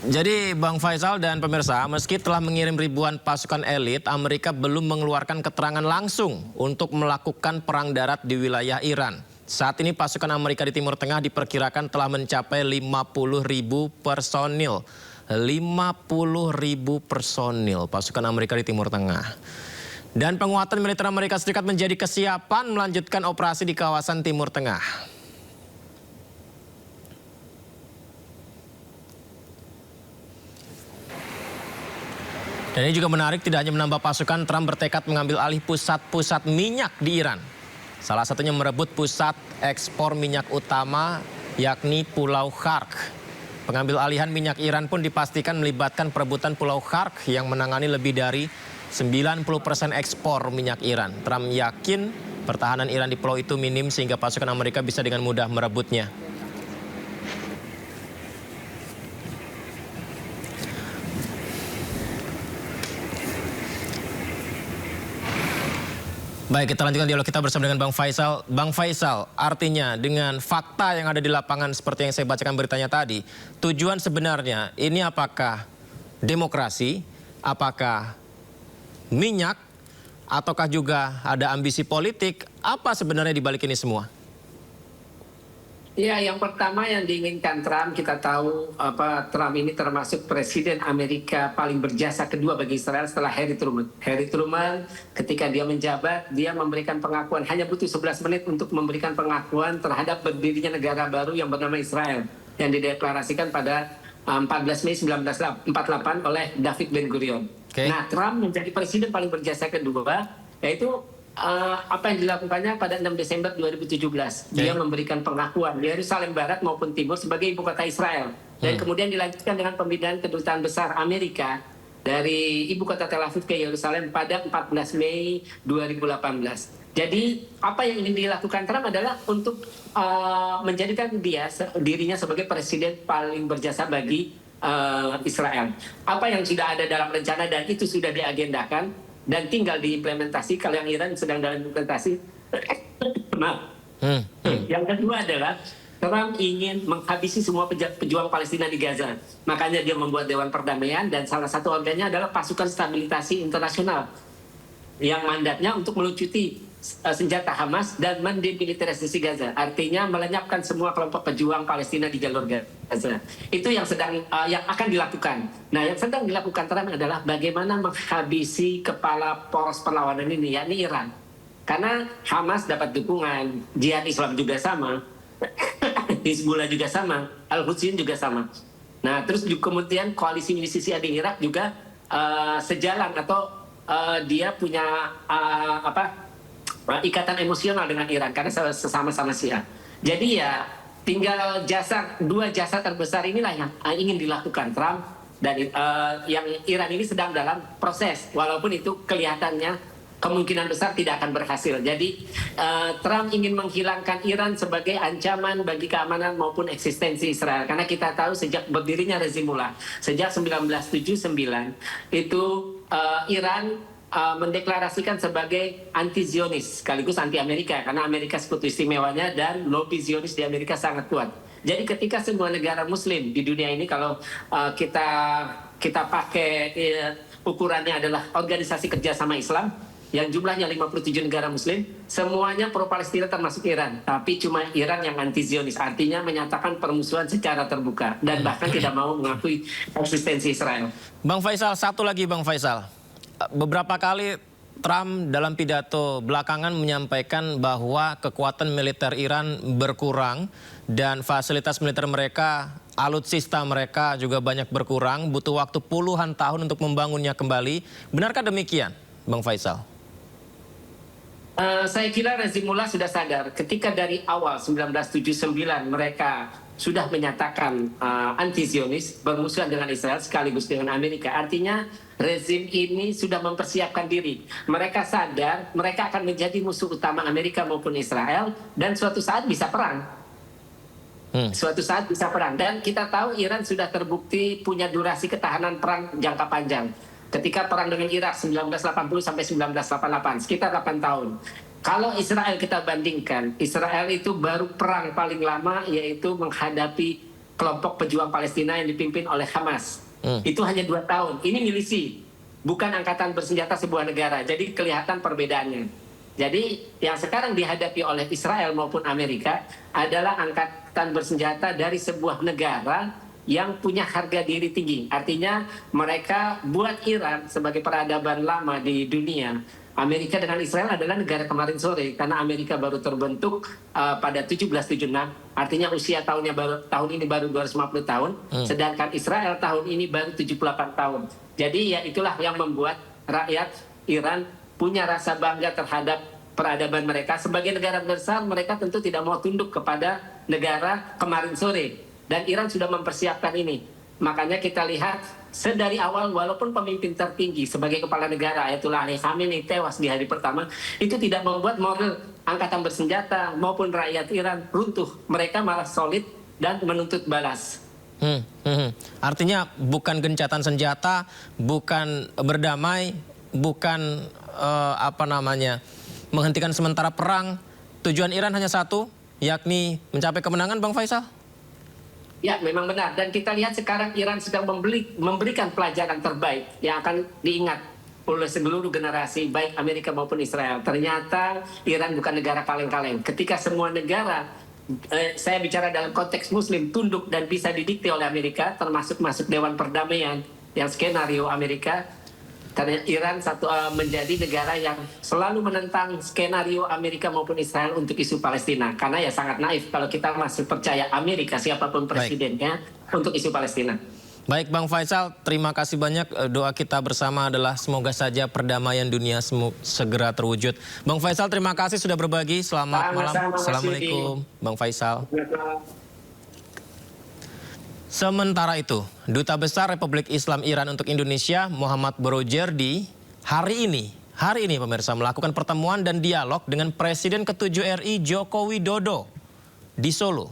Jadi Bang Faisal dan pemirsa, meski telah mengirim ribuan pasukan elit, Amerika belum mengeluarkan keterangan langsung untuk melakukan perang darat di wilayah Iran. Saat ini pasukan Amerika di Timur Tengah diperkirakan telah mencapai 50.000 personil. 50.000 personil pasukan Amerika di Timur Tengah. Dan penguatan militer Amerika Serikat menjadi kesiapan melanjutkan operasi di kawasan Timur Tengah. Dan ini juga menarik, tidak hanya menambah pasukan, Trump bertekad mengambil alih pusat-pusat minyak di Iran. Salah satunya merebut pusat ekspor minyak utama, yakni Pulau Khark. Pengambil alihan minyak Iran pun dipastikan melibatkan perebutan Pulau Khark yang menangani lebih dari 90% ekspor minyak Iran. Trump yakin pertahanan Iran di pulau itu minim sehingga pasukan Amerika bisa dengan mudah merebutnya. Baik, kita lanjutkan dialog kita bersama dengan Bang Faisal. Bang Faisal, artinya dengan fakta yang ada di lapangan seperti yang saya bacakan beritanya tadi, tujuan sebenarnya ini apakah demokrasi, apakah minyak, ataukah juga ada ambisi politik? Apa sebenarnya di balik ini semua? Ya, yang pertama yang diinginkan Trump, kita tahu Trump ini termasuk presiden Amerika paling berjasa kedua bagi Israel setelah Harry Truman. Harry Truman ketika dia menjabat, dia memberikan pengakuan, hanya butuh 11 menit untuk memberikan pengakuan terhadap berdirinya negara baru yang bernama Israel, yang dideklarasikan pada 14 Mei 1948 oleh David Ben-Gurion. Nah, Trump menjadi presiden paling berjasa kedua, yaitu apa yang dilakukannya pada 6 Desember 2017. Dia memberikan pengakuan Yerusalem Barat maupun Timur sebagai ibu kota Israel. Dan kemudian dilanjutkan dengan pemindahan kedutaan besar Amerika dari ibu kota Tel Aviv ke Yerusalem pada 14 Mei 2018. Jadi apa yang ingin dilakukan Trump adalah untuk menjadikan dirinya sebagai presiden paling berjasa bagi Israel. Apa yang sudah ada dalam rencana dan itu sudah diagendakan dan tinggal diimplementasi. Kalau yang Iran sedang dalam implementasi. Yang kedua adalah Trump ingin menghabisi semua pejuang Palestina di Gaza. Makanya dia membuat Dewan Perdamaian dan salah satu organnya adalah Pasukan Stabilitasi Internasional yang mandatnya untuk melucuti senjata Hamas dan mendemilitarisasi Gaza. Artinya melenyapkan semua kelompok pejuang Palestina di jalur Gaza. Itu yang yang akan dilakukan. Nah, yang sedang dilakukan Trump adalah bagaimana menghabisi kepala poros perlawanan ini, yakni Iran. Karena Hamas dapat dukungan, Jihad Islam juga sama, Hizbullah juga sama, Al-Hutsin juga sama. Nah, terus kemudian koalisi milisi Syiah di Irak juga sejalan atau dia punya ikatan emosional dengan Iran karena sesama-sama Syiah. Jadi ya tinggal dua jasa terbesar inilah yang ingin dilakukan Trump, dan yang Iran ini sedang dalam proses, walaupun itu kelihatannya kemungkinan besar tidak akan berhasil. Jadi Trump ingin menghilangkan Iran sebagai ancaman bagi keamanan maupun eksistensi Israel. Karena kita tahu sejak berdirinya rezim Mullah, sejak 1979 itu Iran mendeklarasikan sebagai anti-Zionis sekaligus anti-Amerika, karena Amerika sekutu istimewanya dan lobby Zionis di Amerika sangat kuat. Jadi ketika semua negara Muslim di dunia ini, kalau kita pakai ukurannya adalah organisasi kerjasama Islam, yang jumlahnya 57 negara muslim, semuanya pro-Palestina termasuk Iran. Tapi cuma Iran yang anti-Zionis, artinya menyatakan permusuhan secara terbuka dan bahkan tidak mau mengakui eksistensi Israel. Bang Faisal, satu lagi Bang Faisal. Beberapa kali Trump dalam pidato belakangan menyampaikan bahwa kekuatan militer Iran berkurang dan fasilitas militer mereka, alutsista mereka juga banyak berkurang, butuh waktu puluhan tahun untuk membangunnya kembali. Benarkah demikian, Bang Faisal? Saya kira rezim Mullah sudah sadar ketika dari awal 1979 mereka sudah menyatakan anti-Zionis, bermusuhan dengan Israel sekaligus dengan Amerika. Artinya rezim ini sudah mempersiapkan diri. Mereka sadar mereka akan menjadi musuh utama Amerika maupun Israel dan suatu saat bisa perang. Suatu saat bisa perang. Dan kita tahu Iran sudah terbukti punya durasi ketahanan perang jangka panjang. Ketika perang dengan Irak 1980 sampai 1988, sekitar 8 tahun. Kalau Israel kita bandingkan, Israel itu baru perang paling lama yaitu menghadapi kelompok pejuang Palestina yang dipimpin oleh Hamas. Itu hanya 2 tahun. Ini milisi, bukan angkatan bersenjata sebuah negara. Jadi kelihatan perbedaannya. Jadi yang sekarang dihadapi oleh Israel maupun Amerika adalah angkatan bersenjata dari sebuah negara yang punya harga diri tinggi. Artinya mereka buat Iran sebagai peradaban lama di dunia. Amerika dengan Israel adalah negara kemarin sore karena Amerika baru terbentuk pada 1776. Artinya usia tahun ini baru 250 tahun. Sedangkan Israel tahun ini baru 78 tahun. Jadi ya itulah yang membuat rakyat Iran punya rasa bangga terhadap peradaban mereka. Sebagai negara besar mereka tentu tidak mau tunduk kepada negara kemarin sore. Dan Iran sudah mempersiapkan ini. Makanya kita lihat sedari awal walaupun pemimpin tertinggi sebagai kepala negara Ayatollah Ali Khamenei tewas di hari pertama, itu tidak membuat moral angkatan bersenjata maupun rakyat Iran runtuh. Mereka malah solid dan menuntut balas. Artinya bukan gencatan senjata, bukan berdamai, bukan menghentikan sementara perang. Tujuan Iran hanya satu, yakni mencapai kemenangan, Bang Faisal? Ya, memang benar. Dan kita lihat sekarang Iran sedang memberikan pelajaran terbaik yang akan diingat oleh seluruh generasi, baik Amerika maupun Israel. Ternyata Iran bukan negara kaleng-kaleng. Ketika semua negara, saya bicara dalam konteks Muslim, tunduk dan bisa didikte oleh Amerika, termasuk masuk Dewan Perdamaian yang skenario Amerika, karena Iran menjadi negara yang selalu menentang skenario Amerika maupun Israel untuk isu Palestina. Karena ya sangat naif kalau kita masih percaya Amerika siapapun presidennya untuk isu Palestina. Baik Bang Faisal, terima kasih banyak. Doa kita bersama adalah semoga saja perdamaian dunia segera terwujud. Bang Faisal, terima kasih sudah berbagi. Selamat malam. Assalamualaikum Bang Faisal. Sementara itu, Duta Besar Republik Islam Iran untuk Indonesia, Muhammad Brojerdi, hari ini pemirsa melakukan pertemuan dan dialog dengan Presiden ke-7 RI Joko Widodo di Solo.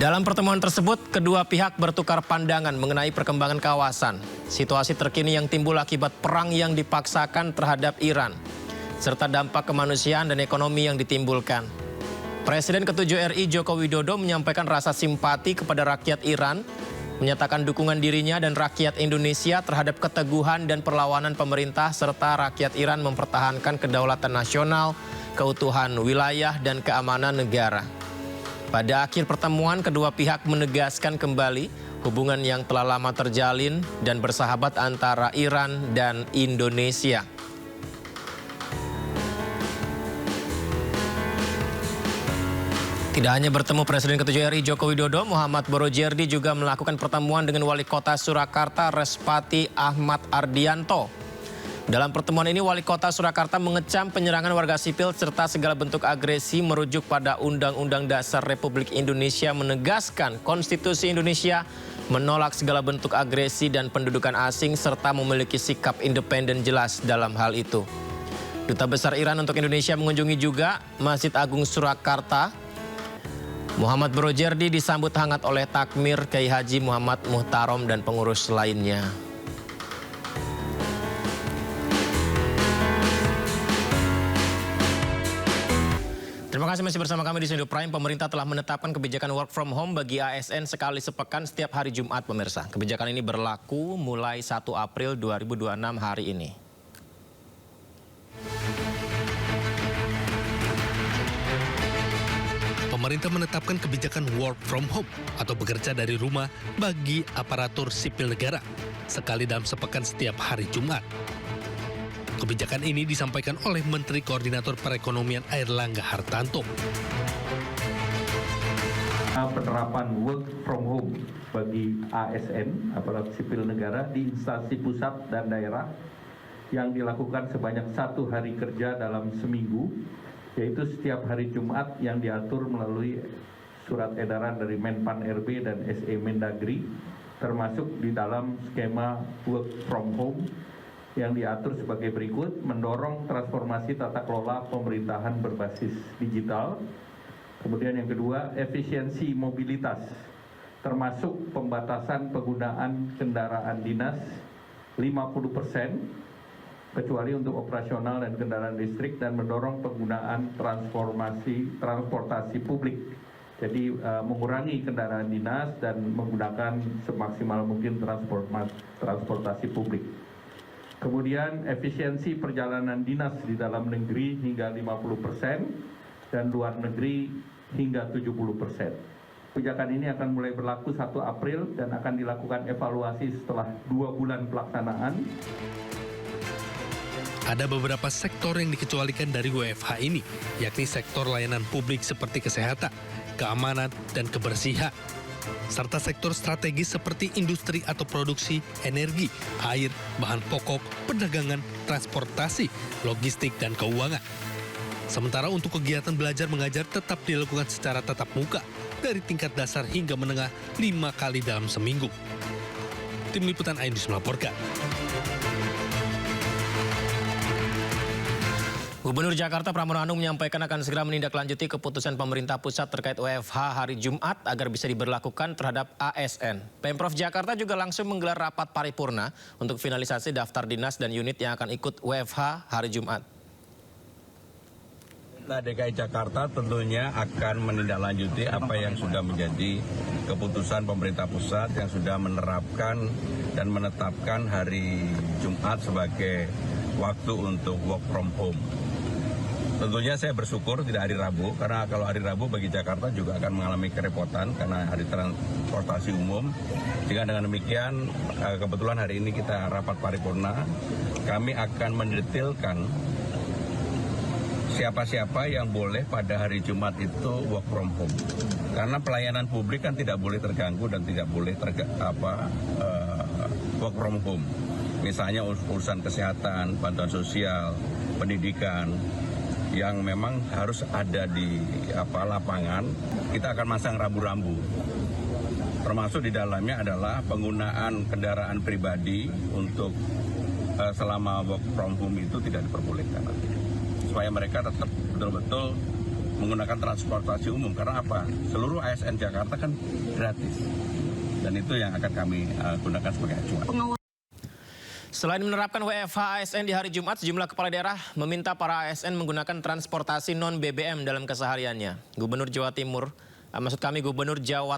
Dalam pertemuan tersebut, kedua pihak bertukar pandangan mengenai perkembangan kawasan, situasi terkini yang timbul akibat perang yang dipaksakan terhadap Iran, serta dampak kemanusiaan dan ekonomi yang ditimbulkan. Presiden ke-7 RI Joko Widodo menyampaikan rasa simpati kepada rakyat Iran, menyatakan dukungan dirinya dan rakyat Indonesia terhadap keteguhan dan perlawanan pemerintah serta rakyat Iran mempertahankan kedaulatan nasional, keutuhan wilayah dan keamanan negara. Pada akhir pertemuan, kedua pihak menegaskan kembali hubungan yang telah lama terjalin dan bersahabat antara Iran dan Indonesia. Tidak hanya bertemu Presiden ke-7 RI Joko Widodo, Muhammad Brojerdi juga melakukan pertemuan dengan Wali Kota Surakarta Respati Ahmad Ardianto. Dalam pertemuan ini, Wali Kota Surakarta mengecam penyerangan warga sipil serta segala bentuk agresi merujuk pada Undang-Undang Dasar Republik Indonesia, menegaskan Konstitusi Indonesia menolak segala bentuk agresi dan pendudukan asing serta memiliki sikap independen jelas dalam hal itu. Duta Besar Iran untuk Indonesia mengunjungi juga Masjid Agung Surakarta. Muhammad Brojerdi disambut hangat oleh Takmir Kiai Haji Muhammad Muhtarom dan pengurus lainnya. Terima kasih. Terima kasih masih bersama kami di Studio Prime. Pemerintah telah menetapkan kebijakan work from home bagi ASN sekali sepekan setiap hari Jumat, pemirsa. Kebijakan ini berlaku mulai 1 April 2026 hari ini. Pemerintah menetapkan kebijakan work from home atau bekerja dari rumah bagi aparatur sipil negara sekali dalam sepekan setiap hari Jumat. Kebijakan ini disampaikan oleh Menteri Koordinator Perekonomian Airlangga Hartarto. Penerapan work from home bagi ASN, aparatur sipil negara, di instansi pusat dan daerah yang dilakukan sebanyak 1 hari kerja dalam seminggu, yaitu setiap hari Jumat yang diatur melalui surat edaran dari Menpan RB dan SE Mendagri, termasuk di dalam skema work from home yang diatur sebagai berikut: mendorong transformasi tata kelola pemerintahan berbasis digital. Kemudian yang kedua, efisiensi mobilitas, termasuk pembatasan penggunaan kendaraan dinas 50%, kecuali untuk operasional dan kendaraan listrik, dan mendorong penggunaan transportasi publik. Jadi mengurangi kendaraan dinas dan menggunakan semaksimal mungkin transportasi publik. Kemudian efisiensi perjalanan dinas di dalam negeri hingga 50% dan luar negeri hingga 70%. Kebijakan ini akan mulai berlaku 1 April dan akan dilakukan evaluasi setelah 2 bulan pelaksanaan. Ada beberapa sektor yang dikecualikan dari WFH ini, yakni sektor layanan publik seperti kesehatan, keamanan, dan kebersihan, serta sektor strategis seperti industri atau produksi, energi, air, bahan pokok, perdagangan, transportasi, logistik, dan keuangan. Sementara untuk kegiatan belajar mengajar tetap dilakukan secara tatap muka dari tingkat dasar hingga menengah 5 kali dalam seminggu. Tim Liputan iNews melaporkan. Gubernur Jakarta Pramono Anung menyampaikan akan segera menindaklanjuti keputusan pemerintah pusat terkait WFH hari Jumat agar bisa diberlakukan terhadap ASN. Pemprov Jakarta juga langsung menggelar rapat paripurna untuk finalisasi daftar dinas dan unit yang akan ikut WFH hari Jumat. DKI Jakarta tentunya akan menindaklanjuti apa yang sudah menjadi keputusan pemerintah pusat yang sudah menerapkan dan menetapkan hari Jumat sebagai waktu untuk work from home. Tentunya saya bersyukur tidak hari Rabu, karena kalau hari Rabu bagi Jakarta juga akan mengalami kerepotan karena hari transportasi umum. Sehingga dengan demikian, kebetulan hari ini kita rapat paripurna, kami akan mendetailkan siapa-siapa yang boleh pada hari Jumat itu work from home. Karena pelayanan publik kan tidak boleh terganggu dan tidak boleh work from home. Misalnya urusan kesehatan, bantuan sosial, pendidikan, yang memang harus ada di lapangan, kita akan masang rambu-rambu. Termasuk di dalamnya adalah penggunaan kendaraan pribadi untuk selama work from home itu tidak diperbolehkan. Supaya mereka tetap betul-betul menggunakan transportasi umum. Karena apa? Seluruh ASN Jakarta kan gratis. Dan itu yang akan kami gunakan sebagai acuan. Selain menerapkan WFH ASN di hari Jumat, sejumlah kepala daerah meminta para ASN menggunakan transportasi non-BBM dalam kesehariannya. Gubernur Jawa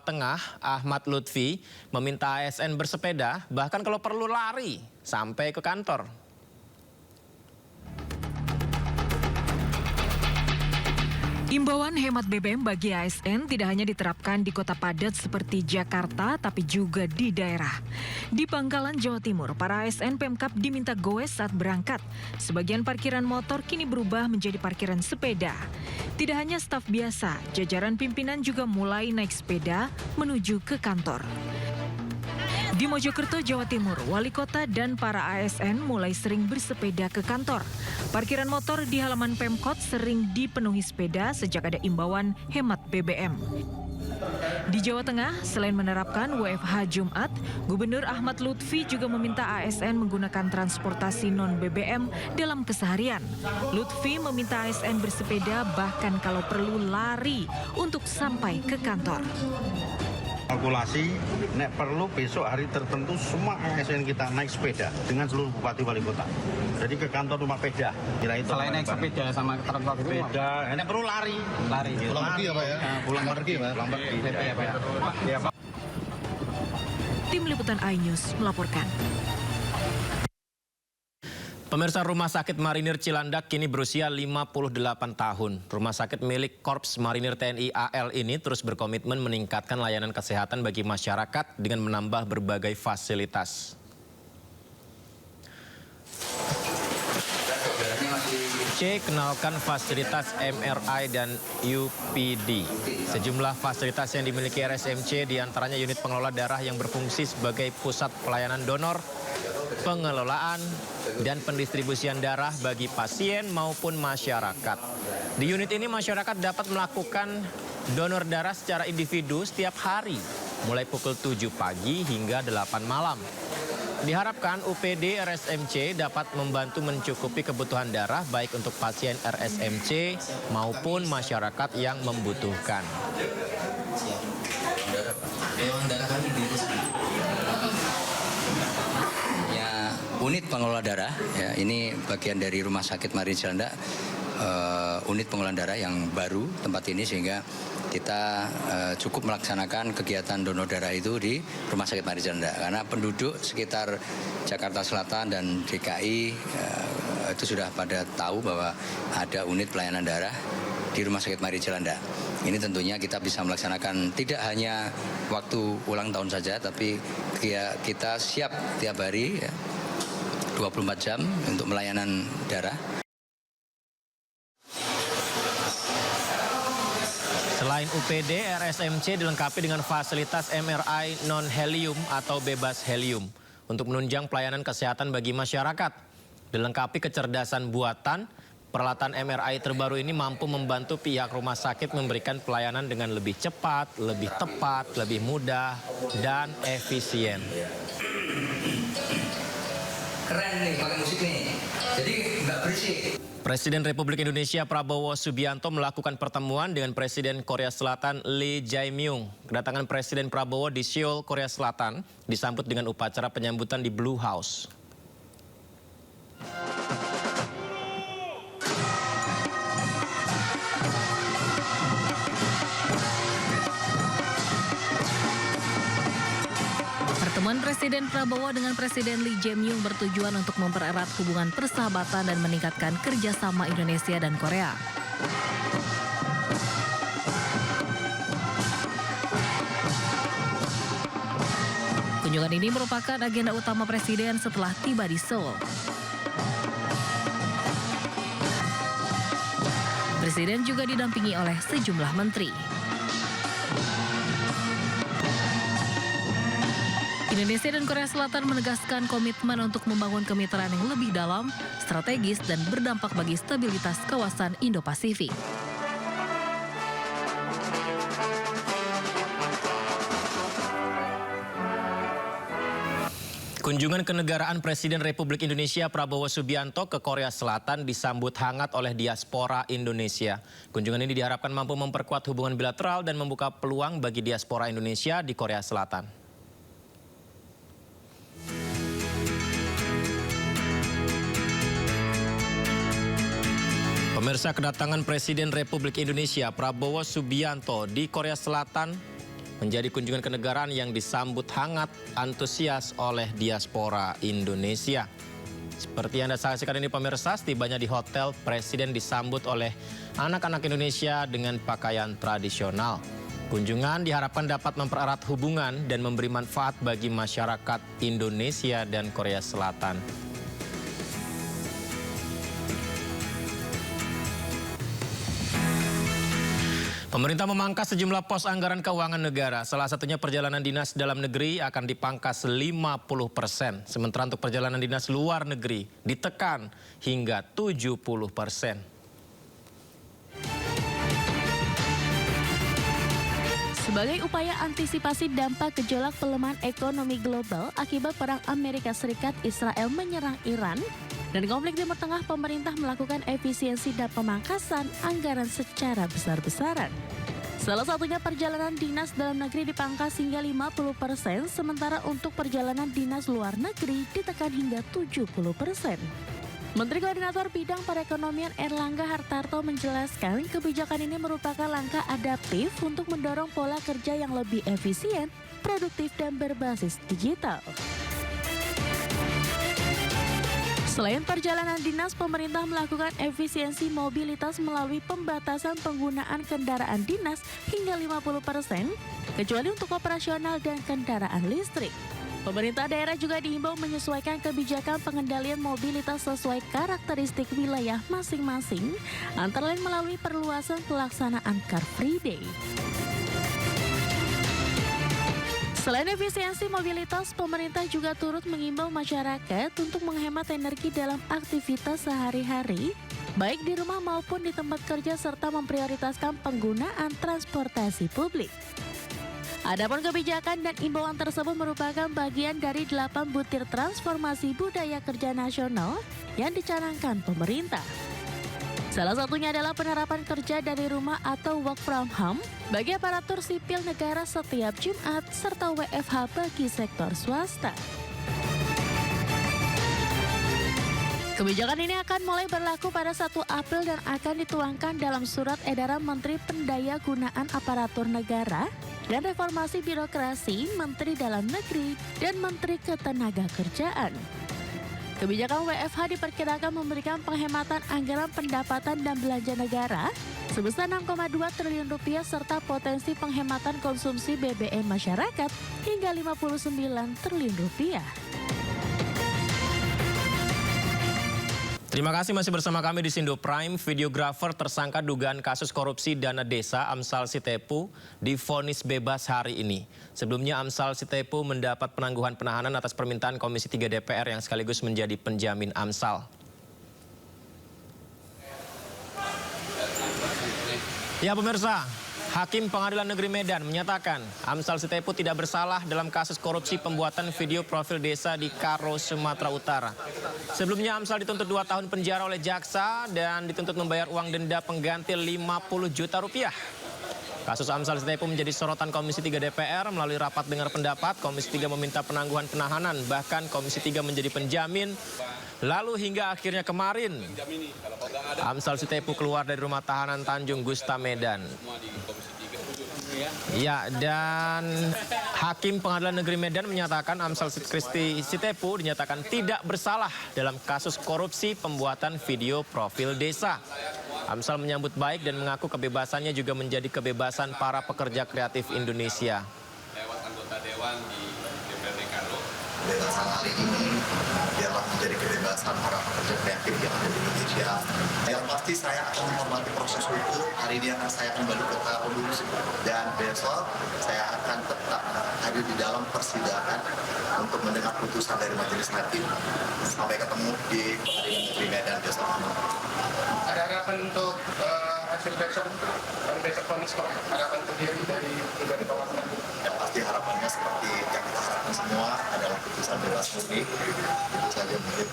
Tengah, Ahmad Lutfi, meminta ASN bersepeda, bahkan kalau perlu lari sampai ke kantor. Imbauan hemat BBM bagi ASN tidak hanya diterapkan di kota padat seperti Jakarta, tapi juga di daerah. Di Bangkalan, Jawa Timur, para ASN Pemkab diminta goes saat berangkat. Sebagian parkiran motor kini berubah menjadi parkiran sepeda. Tidak hanya staf biasa, jajaran pimpinan juga mulai naik sepeda menuju ke kantor. Di Mojokerto, Jawa Timur, wali kota dan para ASN mulai sering bersepeda ke kantor. Parkiran motor di halaman Pemkot sering dipenuhi sepeda sejak ada imbauan hemat BBM. Di Jawa Tengah, selain menerapkan WFH Jumat, Gubernur Ahmad Lutfi juga meminta ASN menggunakan transportasi non-BBM dalam keseharian. Lutfi meminta ASN bersepeda bahkan kalau perlu lari untuk sampai ke kantor. Kalkulasi, nek perlu besok hari tertentu semua ASN kita naik sepeda dengan seluruh bupati wali kota. Jadi ke kantor rumah peda. Kira itu selain naik sepeda sama transport itu, sepeda, nek perlu lari. Pulang pergi ya Pak ya? Pulang pergi ya Pak. Ya Pak. Tim Liputan iNews melaporkan. Pemirsa, Rumah Sakit Marinir Cilandak kini berusia 58 tahun. Rumah sakit milik Korps Marinir TNI AL ini terus berkomitmen meningkatkan layanan kesehatan bagi masyarakat dengan menambah berbagai fasilitas. C. Kenalkan fasilitas MRI dan UPD. Sejumlah fasilitas yang dimiliki RSMC diantaranya unit pengelola darah yang berfungsi sebagai pusat pelayanan donor, pengelolaan, dan pendistribusian darah bagi pasien maupun masyarakat. Di unit ini masyarakat dapat melakukan donor darah secara individu setiap hari, mulai pukul 7 pagi hingga 8 malam. Diharapkan UPD RSMC dapat membantu mencukupi kebutuhan darah baik untuk pasien RSMC maupun masyarakat yang membutuhkan. Unit pengelola darah, ya, ini bagian dari Rumah Sakit Marinir Cilandak, unit pengelolaan darah yang baru tempat ini sehingga kita cukup melaksanakan kegiatan donor darah itu di Rumah Sakit Marinir Cilandak karena penduduk sekitar Jakarta Selatan dan DKI itu sudah pada tahu bahwa ada unit pelayanan darah di Rumah Sakit Marinir Cilandak. Ini tentunya kita bisa melaksanakan tidak hanya waktu ulang tahun saja, tapi kita siap tiap hari, ya, 24 jam untuk melayanan darah. Selain UPD, RSMC dilengkapi dengan fasilitas MRI non-helium atau bebas helium untuk menunjang pelayanan kesehatan bagi masyarakat. Dilengkapi kecerdasan buatan, peralatan MRI terbaru ini mampu membantu pihak rumah sakit memberikan pelayanan dengan lebih cepat, lebih tepat, lebih mudah, dan efisien. Keren nih pakai musik nih, jadi nggak berisik. Presiden Republik Indonesia Prabowo Subianto melakukan pertemuan dengan Presiden Korea Selatan Lee Jae-myung. Kedatangan Presiden Prabowo di Seoul, Korea Selatan disambut dengan upacara penyambutan di Blue House. Pertemuan Presiden Prabowo dengan Presiden Lee Jae-myung bertujuan untuk mempererat hubungan persahabatan dan meningkatkan kerjasama Indonesia dan Korea. Kunjungan ini merupakan agenda utama Presiden setelah tiba di Seoul. Presiden juga didampingi oleh sejumlah menteri. Indonesia dan Korea Selatan menegaskan komitmen untuk membangun kemitraan yang lebih dalam, strategis, dan berdampak bagi stabilitas kawasan Indo-Pasifik. Kunjungan kenegaraan Presiden Republik Indonesia Prabowo Subianto ke Korea Selatan disambut hangat oleh diaspora Indonesia. Kunjungan ini diharapkan mampu memperkuat hubungan bilateral dan membuka peluang bagi diaspora Indonesia di Korea Selatan. Pemirsa, kedatangan Presiden Republik Indonesia Prabowo Subianto di Korea Selatan menjadi kunjungan kenegaraan yang disambut hangat antusias oleh diaspora Indonesia. Seperti yang Anda saksikan ini pemirsa, setibanya di hotel, Presiden disambut oleh anak-anak Indonesia dengan pakaian tradisional. Kunjungan diharapkan dapat mempererat hubungan dan memberi manfaat bagi masyarakat Indonesia dan Korea Selatan. Pemerintah memangkas sejumlah pos anggaran keuangan negara. Salah satunya perjalanan dinas dalam negeri akan dipangkas 50%. Sementara untuk perjalanan dinas luar negeri ditekan hingga 70%. Sebagai upaya antisipasi dampak gejolak pelemahan ekonomi global akibat perang Amerika Serikat Israel menyerang Iran, dan konflik Timur Tengah, pemerintah melakukan efisiensi dan pemangkasan anggaran secara besar-besaran. Salah satunya perjalanan dinas dalam negeri dipangkas hingga 50%, sementara untuk perjalanan dinas luar negeri ditekan hingga 70%. Menteri Koordinator Bidang Perekonomian Erlangga Hartarto menjelaskan kebijakan ini merupakan langkah adaptif untuk mendorong pola kerja yang lebih efisien, produktif, dan berbasis digital. Selain perjalanan dinas, pemerintah melakukan efisiensi mobilitas melalui pembatasan penggunaan kendaraan dinas hingga 50%, kecuali untuk operasional dan kendaraan listrik. Pemerintah daerah juga diimbau menyesuaikan kebijakan pengendalian mobilitas sesuai karakteristik wilayah masing-masing, antara lain melalui perluasan pelaksanaan Car Free Day. Selain efisiensi mobilitas, pemerintah juga turut mengimbau masyarakat untuk menghemat energi dalam aktivitas sehari-hari, baik di rumah maupun di tempat kerja, serta memprioritaskan penggunaan transportasi publik. Adapun kebijakan dan imbauan tersebut merupakan bagian dari 8 butir transformasi budaya kerja nasional yang dicanangkan pemerintah. Salah satunya adalah penerapan kerja dari rumah atau work from home bagi aparatur sipil negara setiap Jumat, serta WFH bagi sektor swasta. Kebijakan ini akan mulai berlaku pada 1 April dan akan dituangkan dalam surat edaran Menteri Pendayagunaan Aparatur Negara dan Reformasi Birokrasi, Menteri Dalam Negeri, dan Menteri Ketenagakerjaan. Kebijakan WFH diperkirakan memberikan penghematan anggaran pendapatan dan belanja negara sebesar 6,2 triliun rupiah serta potensi penghematan konsumsi BBM masyarakat hingga 59 triliun rupiah. Terima kasih masih bersama kami di Sindo Prime. Videografer tersangka dugaan kasus korupsi dana desa Amsal Sitepu divonis bebas hari ini. Sebelumnya Amsal Sitepu mendapat penangguhan penahanan atas permintaan Komisi 3 DPR yang sekaligus menjadi penjamin Amsal. Ya pemirsa, Hakim Pengadilan Negeri Medan menyatakan Amsal Sitepu tidak bersalah dalam kasus korupsi pembuatan video profil desa di Karo, Sumatera Utara. Sebelumnya Amsal dituntut 2 tahun penjara oleh jaksa dan dituntut membayar uang denda pengganti 50 juta rupiah. Kasus Amsal Sitepu menjadi sorotan Komisi 3 DPR. Melalui rapat dengar pendapat, Komisi 3 meminta penangguhan penahanan, bahkan Komisi 3 menjadi penjamin. Lalu hingga akhirnya kemarin, Amsal Sitepu keluar dari rumah tahanan Tanjung Gusta, Medan. Ya, dan Hakim Pengadilan Negeri Medan menyatakan Amsal Kristi Sitepu dinyatakan tidak bersalah dalam kasus korupsi pembuatan video profil desa. Amsal menyambut baik dan mengaku kebebasannya juga menjadi kebebasan para pekerja kreatif Indonesia. Lewat anggota dewan di DPRD Karo. Kebebasan hari ini biarlah menjadi kebebasan para pekerja kreatif yang ada di Indonesia. Yang pasti saya akan menghormati proses hukum. Hari ini saya kembali ke Karo dulu dan besok saya akan tetap hadir di dalam persidangan untuk mendengar putusan dari majelis hakim. Sampai ketemu di Pengadilan Negeri Medan besok. Ada harapan untuk hasil besok vonis kok? Harapan sendiri dari Bawaslu? Yang pasti harapannya seperti yang kita harapkan semua adalah putusan bebas murni. Itu saja mungkin.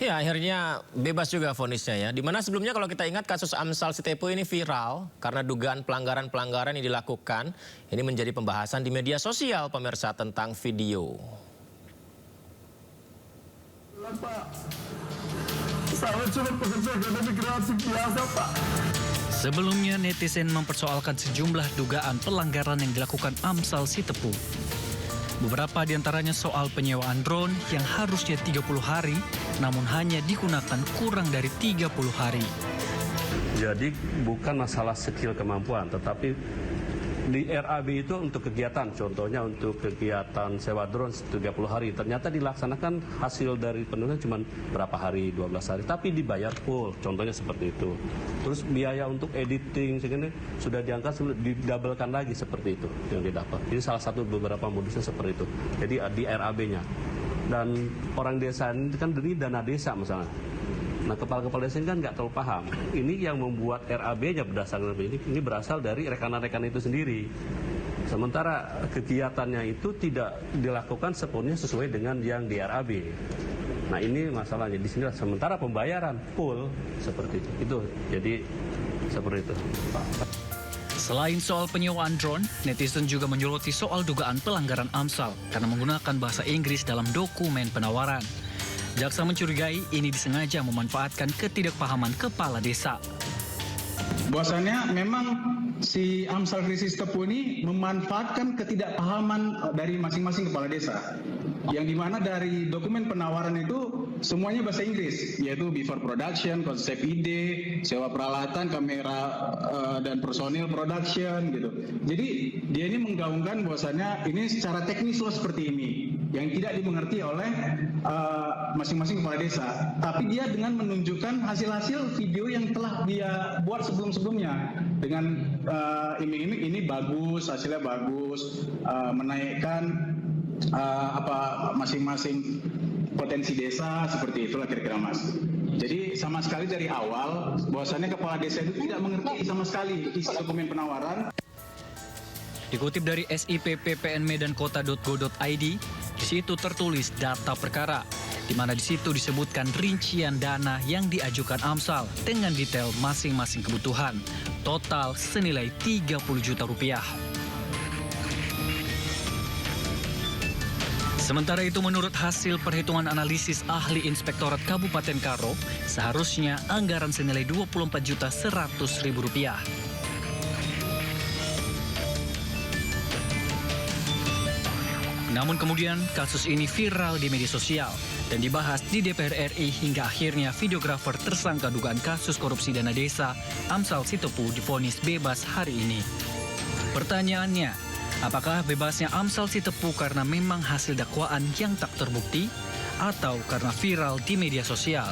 Ya, akhirnya bebas juga vonisnya ya. Dimana sebelumnya kalau kita ingat kasus Amsal Sitepu ini viral karena dugaan pelanggaran-pelanggaran yang dilakukan. Ini menjadi pembahasan di media sosial pemirsa tentang video. Saya cuma pekerja ekonomi kreatif biasa, Pak. Sebelumnya netizen mempersoalkan sejumlah dugaan pelanggaran yang dilakukan Amsal Sitepu. Beberapa diantaranya soal penyewaan drone yang harusnya 30 hari, namun hanya digunakan kurang dari 30 hari. Jadi bukan masalah skill kemampuan, tetapi di RAB itu untuk kegiatan, contohnya untuk kegiatan sewa drone 30 hari. Ternyata dilaksanakan hasil dari penurunan cuma berapa hari, 12 hari, tapi dibayar full, contohnya seperti itu. Terus biaya untuk editing segini sudah diangkat, didabelkan lagi seperti itu yang didapat. Ini salah satu beberapa modusnya seperti itu. Jadi di RAB-nya. Dan orang desa ini kan dari dana desa misalnya. Nah, kepala-kepala desa ini kan nggak terlalu paham. Ini yang membuat RAB-nya berdasarkan ini berasal dari rekan-rekan itu sendiri. Sementara kegiatannya itu tidak dilakukan sepenuhnya sesuai dengan yang di RAB. Nah, ini masalahnya di sini. Sementara pembayaran full seperti itu. Jadi seperti itu. Selain soal penyewaan drone, netizen juga menyoroti soal dugaan pelanggaran AMSAL karena menggunakan bahasa Inggris dalam dokumen penawaran. Jaksa mencurigai ini disengaja memanfaatkan ketidakpahaman kepala desa. Bahwasannya memang si AMSAL Krisis Tepu ini memanfaatkan ketidakpahaman dari masing-masing kepala desa. Yang dimana dari dokumen penawaran itu semuanya bahasa Inggris, yaitu before production, konsep ide, sewa peralatan, kamera dan personil production gitu. Jadi dia ini menggaungkan bahwasannya ini secara teknis loh seperti ini, yang tidak dimengerti oleh masing-masing kepala desa. Tapi dia dengan menunjukkan hasil-hasil video yang telah dia buat sebelum-sebelumnya dengan iming-iming ini bagus, hasilnya bagus, menaikkan masing-masing potensi desa, seperti itulah kira-kira Mas. Jadi sama sekali dari awal bahwasannya kepala desa itu tidak mengerti sama sekali isi dokumen penawaran. Dikutip dari sippnmedankota.go.id, di situ tertulis data perkara, di mana di situ disebutkan rincian dana yang diajukan AMSAL dengan detail masing-masing kebutuhan, total senilai 30 juta rupiah. Sementara itu, menurut hasil perhitungan analisis ahli Inspektorat Kabupaten Karo, seharusnya anggaran senilai Rp24.100.000. Namun kemudian kasus ini viral di media sosial dan dibahas di DPR RI hingga akhirnya videografer tersangka dugaan kasus korupsi dana desa AMSAL Sitepu divonis bebas hari ini. Pertanyaannya, apakah bebasnya AMSAL Sitepu karena memang hasil dakwaan yang tak terbukti atau karena viral di media sosial?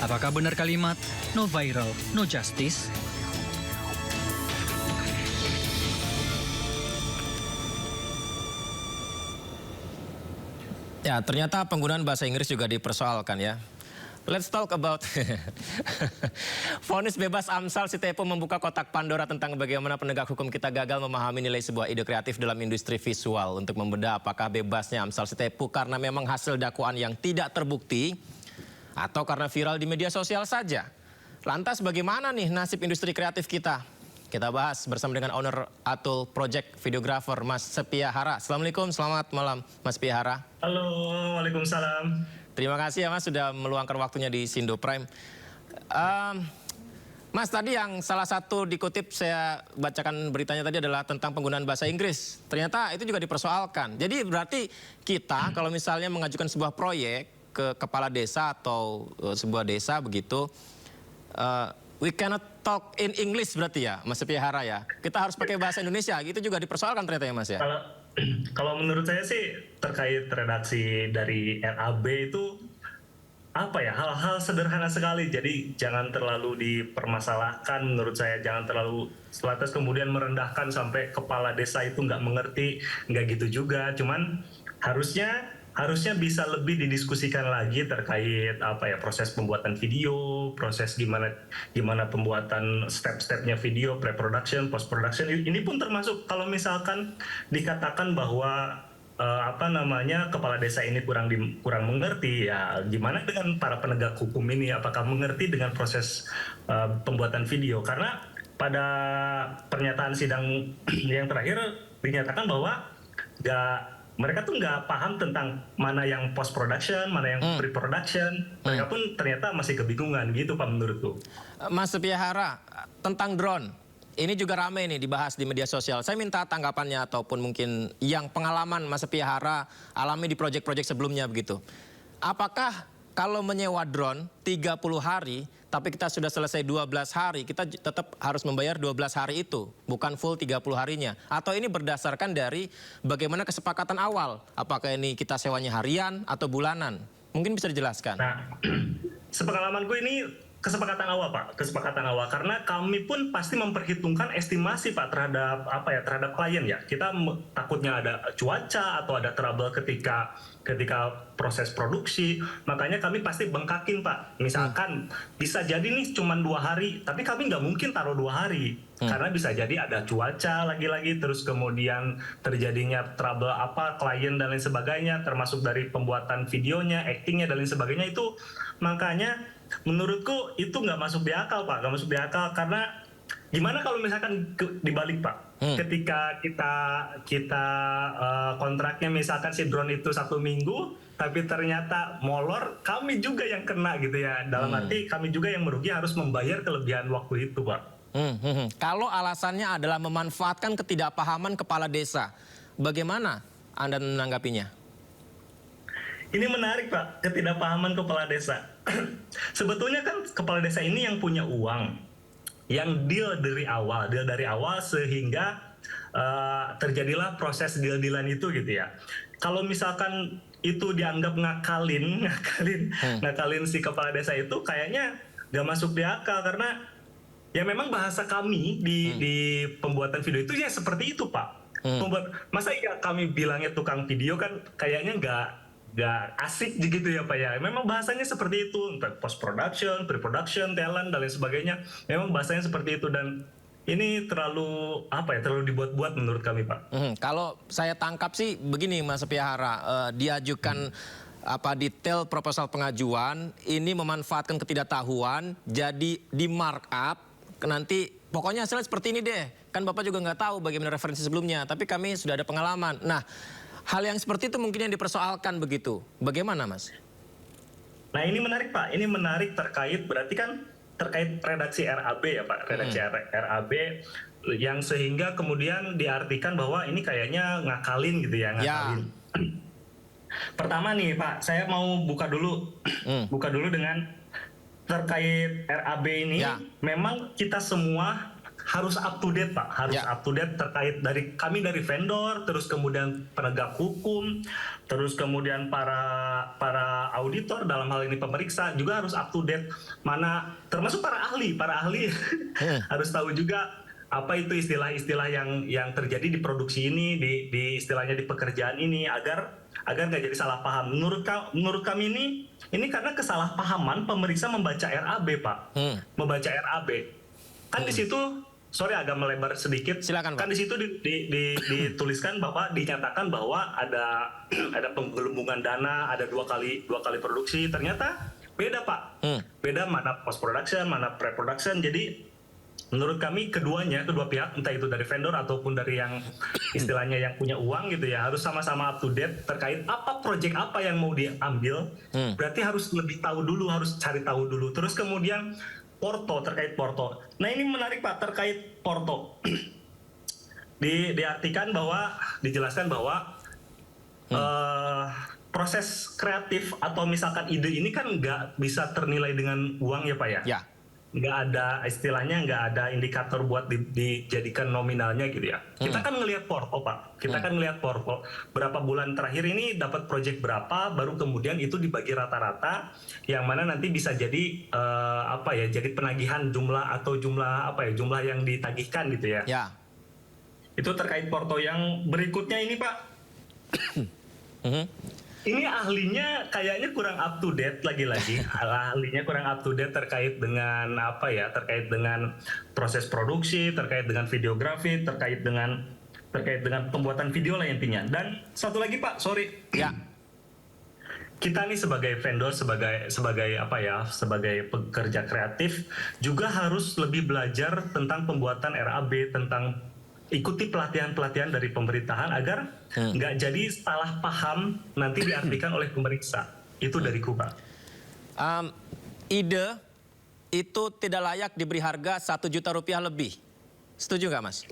Apakah benar kalimat no viral, no justice? Ya, ternyata penggunaan bahasa Inggris juga dipersoalkan ya. Let's talk about vonis bebas AMSAL Sitepu membuka kotak Pandora tentang bagaimana penegak hukum kita gagal memahami nilai sebuah ide kreatif dalam industri visual untuk membedah apakah bebasnya AMSAL Sitepu karena memang hasil dakwaan yang tidak terbukti atau karena viral di media sosial saja. Lantas bagaimana nih nasib industri kreatif kita? Kita bahas bersama dengan owner Atul Project videographer Mas Sepia Hara. Assalamualaikum, selamat malam Mas Sepia Hara. Halo, waalaikumsalam. Terima kasih ya Mas sudah meluangkan waktunya di Sindo Prime. Mas, tadi yang salah satu dikutip saya bacakan beritanya tadi adalah tentang penggunaan bahasa Inggris. Ternyata itu juga dipersoalkan. Jadi berarti kita kalau misalnya mengajukan sebuah proyek ke kepala desa atau sebuah desa begitu, we cannot talk in English berarti ya Mas Sepia Hara ya. Kita harus pakai bahasa Indonesia, gitu juga dipersoalkan ternyata ya Mas ya. Kalau menurut saya sih terkait redaksi dari RAB itu apa ya, hal-hal sederhana sekali. Jadi jangan terlalu dipermasalahkan menurut saya, jangan terlalu sebatas kemudian merendahkan sampai kepala desa itu nggak mengerti, nggak gitu juga. Cuman harusnya bisa lebih didiskusikan lagi terkait apa ya, proses pembuatan video, proses gimana pembuatan step-stepnya video, pre-production, post-production. Ini pun termasuk kalau misalkan dikatakan bahwa kepala desa ini kurang mengerti, ya gimana dengan para penegak hukum ini, apakah mengerti dengan proses pembuatan video? Karena pada pernyataan sidang yang terakhir dinyatakan bahwa mereka tuh nggak paham tentang mana yang post production, mana yang pre-production. Mereka pun ternyata masih kebingungan gitu Pak menurutku. Mas Sepia Hara, tentang drone. Ini juga ramai nih dibahas di media sosial. Saya minta tanggapannya ataupun mungkin yang pengalaman Mas Sepia Hara alami di proyek-proyek sebelumnya begitu. Apakah kalau menyewa drone 30 hari, tapi kita sudah selesai 12 hari, kita tetap harus membayar 12 hari itu, bukan full 30 harinya? Atau ini berdasarkan dari bagaimana kesepakatan awal? Apakah ini kita sewanya harian atau bulanan? Mungkin bisa dijelaskan. Nah, sepengalamanku ini kesepakatan awal Pak, kesepakatan awal, karena kami pun pasti memperhitungkan estimasi Pak terhadap klien ya. Kita takutnya ada cuaca atau ada trouble ketika proses produksi, makanya kami pasti bengkakin Pak. Misalkan bisa jadi nih cuma 2 hari, tapi kami nggak mungkin taruh 2 hari. Karena bisa jadi ada cuaca lagi-lagi, terus kemudian terjadinya trouble klien dan lain sebagainya, termasuk dari pembuatan videonya, actingnya dan lain sebagainya itu. Makanya menurutku itu nggak masuk di akal Pak, nggak masuk di akal karena gimana kalau misalkan dibalik Pak? Ketika kita kontraknya misalkan si drone itu 1 minggu, tapi ternyata molor, kami juga yang kena gitu ya. Dalam arti kami juga yang merugi harus membayar kelebihan waktu itu Pak. Kalau alasannya adalah memanfaatkan ketidakpahaman kepala desa, bagaimana Anda menanggapinya? Ini menarik Pak, ketidakpahaman kepala desa. Sebetulnya kan kepala desa ini yang punya uang, yang deal dari awal sehingga terjadilah proses deal-dealan itu gitu ya. Kalau misalkan itu dianggap ngakalin si kepala desa itu, kayaknya gak masuk di akal, karena ya memang bahasa kami di pembuatan video itu ya seperti itu Pak. Masa ya kami bilangnya tukang video kan kayaknya nggak asik gitu ya Pak ya. Memang bahasanya seperti itu, post production, pre-production, talent dan lain sebagainya. Memang bahasanya seperti itu, dan ini terlalu dibuat-buat menurut kami Pak. Kalau saya tangkap sih begini Mas Piahara, diajukan detail proposal pengajuan ini memanfaatkan ketidaktahuan, jadi di markup nanti pokoknya hasilnya seperti ini deh. Kan Bapak juga nggak tahu bagaimana referensi sebelumnya, tapi kami sudah ada pengalaman. Nah, hal yang seperti itu mungkin yang dipersoalkan begitu. Bagaimana Mas? Nah ini menarik Pak, ini menarik terkait redaksi RAB ya Pak, redaksi RAB yang sehingga kemudian diartikan bahwa ini kayaknya ngakalin gitu ya, ngakalin. Pertama nih Pak, saya mau buka dulu dengan terkait RAB ini. Memang kita semua harus up to date Pak, harus up to date terkait dari vendor, terus kemudian penegak hukum, terus kemudian para auditor dalam hal ini pemeriksa juga harus up to date. Mana termasuk para ahli harus tahu juga apa itu istilah-istilah yang terjadi di produksi ini, di istilahnya di pekerjaan ini, agar nggak jadi salah paham. Menurut kami ini karena kesalahpahaman pemeriksa membaca RAB Pak, membaca RAB kan di situ. Sorry agak melebar sedikit. Silakan, Pak. Kan di situ dituliskan bahwa dinyatakan bahwa ada penggelembungan dana, ada dua kali produksi. Ternyata beda Pak. Beda mana post production, mana pre production. Jadi menurut kami kedua pihak, entah itu dari vendor ataupun dari yang istilahnya yang punya uang gitu ya, harus sama-sama up to date terkait project apa yang mau diambil. Berarti harus lebih tahu dulu, harus cari tahu dulu. Terus kemudian terkait Porto. Nah ini menarik Pak, terkait Porto. Dijelaskan bahwa proses kreatif atau misalkan ide ini kan nggak bisa ternilai dengan uang ya Pak ya? Nggak ada istilahnya, nggak ada indikator buat dijadikan nominalnya gitu ya. Kita kan ngelihat Porto Pak, berapa bulan terakhir ini dapat project berapa, baru kemudian itu dibagi rata-rata, yang mana nanti bisa jadi jadi penagihan jumlah yang ditagihkan gitu ya. Itu terkait Porto. Yang berikutnya ini Pak, ini ahlinya kayaknya kurang up to date lagi-lagi. Ahlinya kurang up to date terkait dengan terkait dengan proses produksi, terkait dengan videografi, terkait dengan pembuatan video lah intinya. Dan satu lagi Pak, sorry. Kita nih sebagai vendor, sebagai pekerja kreatif juga harus lebih belajar tentang pembuatan RAB, tentang ikuti pelatihan-pelatihan dari pemerintahan agar nggak jadi salah paham nanti diartikan oleh pemeriksa. Itu dariku Pak. Ide itu tidak layak diberi harga 1 juta rupiah lebih. Setuju nggak Mas?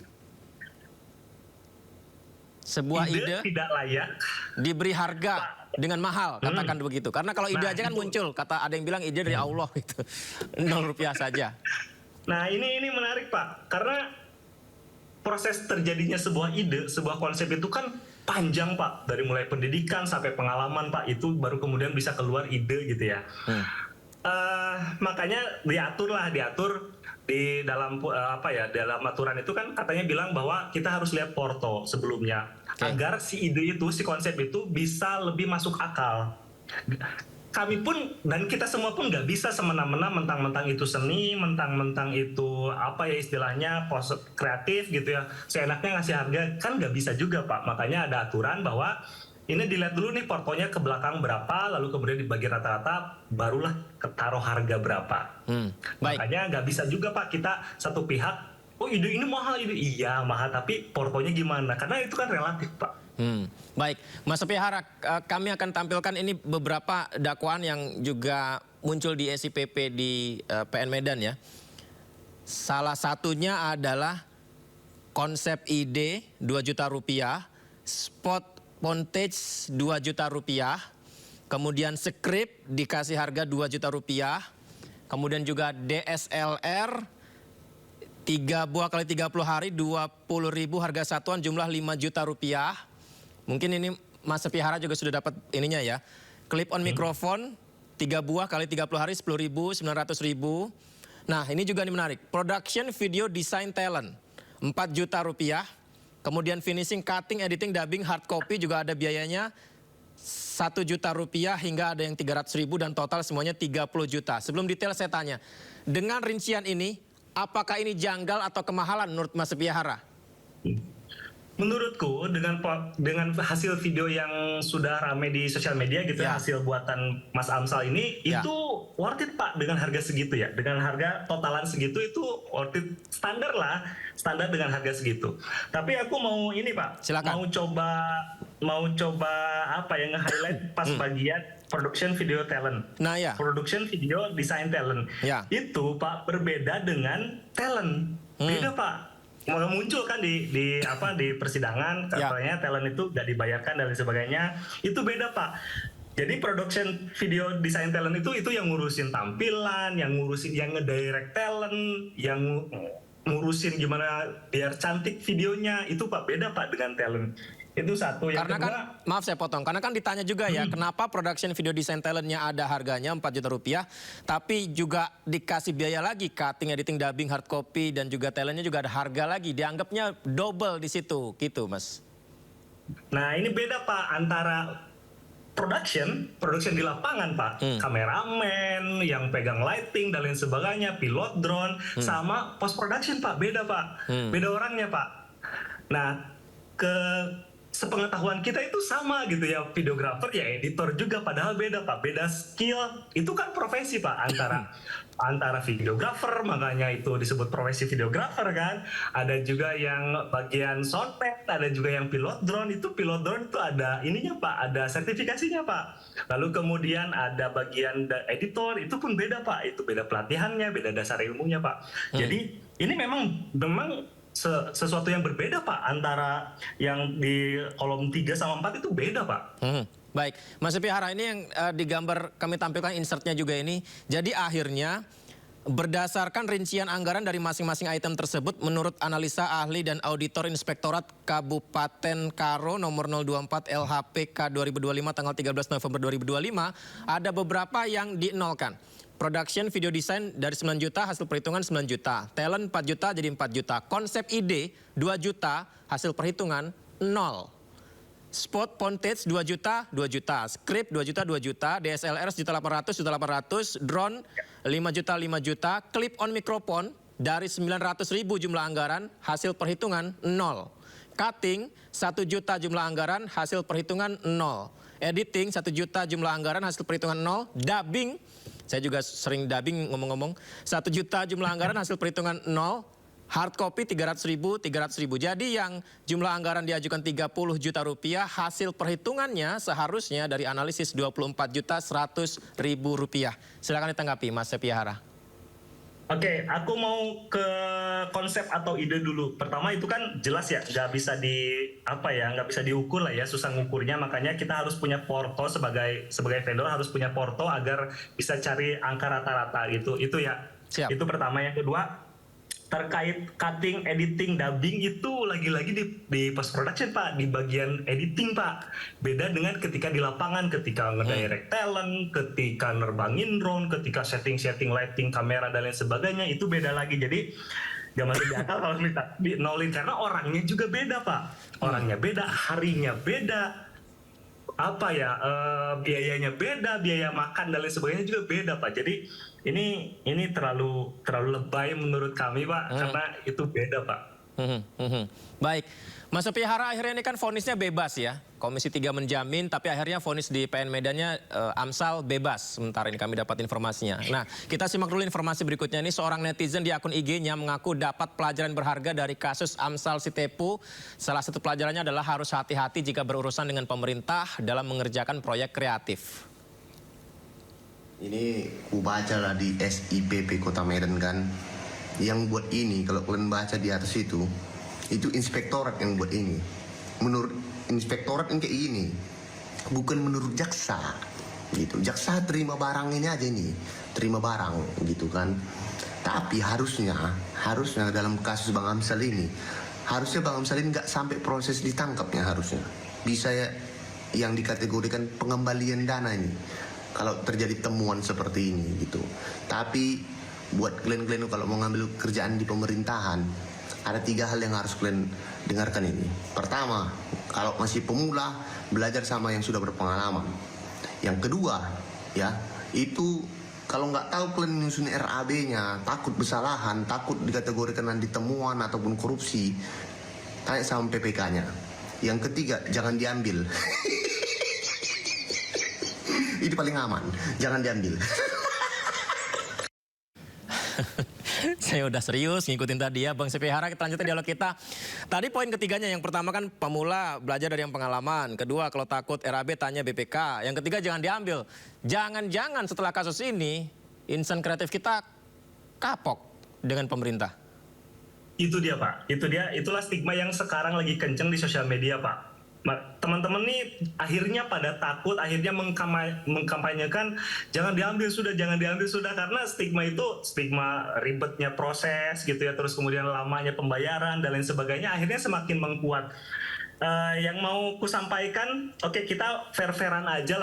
Sebuah ide tidak layak diberi harga dengan mahal, katakan begitu. Karena kalau ide aja kan muncul, ada yang bilang ide dari Allah gitu. 0 rupiah saja. Nah ini menarik Pak, karena proses terjadinya sebuah ide, sebuah konsep itu kan panjang Pak. Dari mulai pendidikan sampai pengalaman Pak, itu baru kemudian bisa keluar ide gitu ya. Makanya diatur di dalam dalam aturan itu kan katanya bilang bahwa kita harus lihat Porto sebelumnya. Agar si ide itu, si konsep itu bisa lebih masuk akal. Kami pun dan kita semua pun nggak bisa semena-mena mentang-mentang itu seni, mentang-mentang itu istilahnya kreatif gitu ya, seenaknya ngasih harga, kan nggak bisa juga Pak. Makanya ada aturan bahwa ini dilihat dulu nih portonya ke belakang berapa, lalu kemudian dibagi rata-rata, barulah ketaruh harga berapa. Makanya nggak bisa juga Pak kita satu pihak oh ide ini mahal, iya mahal, tapi portonya gimana? Karena itu kan relatif, Pak. Baik, Mas Sepihara, kami akan tampilkan ini beberapa dakwaan yang juga muncul di SIPP di PN Medan ya. Salah satunya adalah konsep ide 2 juta rupiah, spot montage 2 juta rupiah, kemudian skrip dikasih harga 2 juta rupiah, kemudian juga DSLR 3 buah kali 30 hari 20.000 harga satuan jumlah 5 juta rupiah. Mungkin ini Mas Sepihara juga sudah dapat ininya ya. Clip on mikrofon 3 buah kali 30 hari 10.000, 900.000. Nah ini juga ini menarik. Production video design talent 4 juta rupiah. Kemudian finishing, cutting, editing, dubbing, hard copy juga ada biayanya 1 juta rupiah hingga ada yang 300.000 dan total semuanya 30 juta. Sebelum detail saya tanya, dengan rincian ini apakah ini janggal atau kemahalan menurut Mas Sepihara? Menurutku dengan hasil video yang sudah ramai di sosial media gitu ya, hasil buatan Mas Amsal ini itu worth it Pak dengan harga segitu ya, dengan harga totalan segitu itu worth it, standar dengan harga segitu. Tapi aku mau ini Pak, mau coba apa ya, nge-highlight pas bagian production video talent. Nah ya. Production video design talent. Itu Pak berbeda dengan talent. Beda Pak. Muncul kan di persidangan katanya talent itu gak dibayarkan dan sebagainya, itu beda Pak. Jadi production video design talent itu yang ngurusin tampilan, yang ngedirect talent, yang ngurusin gimana biar cantik videonya, itu Pak beda Pak dengan talent. Itu satu. Yang karena kedua, kan, maaf saya potong, karena kan ditanya juga ya, kenapa production video design talentnya ada harganya 4 juta rupiah, tapi juga dikasih biaya lagi, cutting, editing, dubbing, hard copy, dan juga talentnya juga ada harga lagi, dianggapnya double di situ, gitu Mas. Nah ini beda Pak antara production di lapangan Pak, kameramen yang pegang lighting dan lain sebagainya, pilot drone, sama post production Pak, beda Pak, beda orangnya Pak. Nah sepengetahuan kita itu sama gitu ya, videografer ya editor juga, padahal beda Pak, beda skill. Itu kan profesi Pak antara videografer, makanya itu disebut profesi videografer kan. Ada juga yang bagian soundtrack, ada juga yang pilot drone. Itu pilot drone itu ada ininya Pak, ada sertifikasinya Pak. Lalu kemudian ada bagian editor, itu pun beda Pak, itu beda pelatihannya, beda dasar ilmunya Pak. Jadi ini memang sesuatu yang berbeda Pak, antara yang di kolom 3 sama 4 itu beda Pak. Baik, Mas Sepihara, ini yang digambar kami tampilkan insertnya juga ini. Jadi akhirnya berdasarkan rincian anggaran dari masing-masing item tersebut, menurut analisa ahli dan auditor Inspektorat Kabupaten Karo nomor 024 LHPK 2025 tanggal 13 November 2025, ada beberapa yang dinolkan. Production video design dari 9 juta, hasil perhitungan 9 juta. Talent 4 juta jadi 4 juta. Konsep ide 2 juta, hasil perhitungan 0. Spot montage 2 juta, 2 juta. Script 2 juta, 2 juta. DSLR 1.800.000, drone 5 juta, 5 juta. Clip on mikrofon dari 900.000 jumlah anggaran, hasil perhitungan 0. Cutting 1 juta jumlah anggaran, hasil perhitungan 0. Editing 1 juta jumlah anggaran, hasil perhitungan 0. Dubbing, saya juga sering dubbing ngomong-ngomong, 1 juta jumlah anggaran, hasil perhitungan 0. Hard copy 300.000, 300.000. Jadi yang jumlah anggaran diajukan 30 juta rupiah, hasil perhitungannya seharusnya dari analisis 24.100.000 rupiah. Silakan ditanggapi Mas Sepihara. Oke, aku mau ke konsep atau ide dulu. Pertama itu kan jelas ya, nggak bisa nggak bisa diukur lah ya, susah ngukurnya. Makanya kita harus punya porto sebagai vendor, harus punya porto agar bisa cari angka rata-rata gitu. Itu ya. Siap. Itu pertama. Yang kedua, terkait cutting, editing, dubbing itu lagi-lagi di post production Pak, di bagian editing Pak. Beda dengan ketika di lapangan, ketika ngedirect talent, ketika nerbangin drone, ketika setting lighting, kamera dan lain sebagainya, itu beda lagi. Jadi gak masuk di akal kalau minta di nolin, karena orangnya juga beda Pak. Orangnya beda, harinya beda, biayanya beda, biaya makan dan lain sebagainya juga beda Pak. Jadi ini terlalu lebay menurut kami Pak, karena itu beda Pak. Baik, Mas Sepihara, akhirnya ini kan vonisnya bebas ya. Komisi 3 menjamin, tapi akhirnya vonis di PN Medannya Amsal bebas. Sementara ini kami dapat informasinya. Nah, kita simak dulu informasi berikutnya. Ini seorang netizen di akun IG-nya mengaku dapat pelajaran berharga dari kasus Amsal Sitepu. Salah satu pelajarannya adalah harus hati-hati jika berurusan dengan pemerintah dalam mengerjakan proyek kreatif. Ini ku baca lah di SIPP Kota Medan kan. Yang buat ini, kalau kalian baca di atas itu inspektorat yang buat ini. Menurut inspektorat yang kayak gini, bukan menurut jaksa gitu. Jaksa terima barang ini aja nih, terima barang gitu kan. Tapi harusnya dalam kasus Bang Amsal ini, harusnya Bang Amsal ini nggak sampai proses ditangkapnya, harusnya bisa ya yang dikategorikan pengembalian dana ini kalau terjadi temuan seperti ini gitu. Tapi buat kalian kalau mau ngambil kerjaan di pemerintahan, ada 3 hal yang harus kalian dengarkan ini. Pertama, kalau masih pemula, belajar sama yang sudah berpengalaman. Yang kedua, ya, itu kalau nggak tahu kalian nyusun RAB-nya, takut kesalahan, takut dikategorikan nanti temuan ataupun korupsi, tanya sama PPK-nya. Yang ketiga, jangan diambil. Itu paling aman, jangan diambil. Saya udah serius ngikutin tadi ya Bang Sepihara. Kita lanjutin dialog kita. Tadi poin ketiganya, yang pertama kan pemula belajar dari yang pengalaman. Kedua, kalau takut RAB tanya BPK. Yang ketiga, jangan diambil. Jangan-jangan setelah kasus ini insan kreatif kita kapok dengan pemerintah. Itu dia Pak, itulah stigma yang sekarang lagi kenceng di sosial media Pak. Teman-teman nih akhirnya pada takut, akhirnya mengkampanyekan jangan diambil sudah, karena stigma itu, stigma ribetnya proses gitu ya, terus kemudian lamanya pembayaran dan lain sebagainya, akhirnya semakin menguat. Yang mau kusampaikan, oke, kita fair-fairan aja.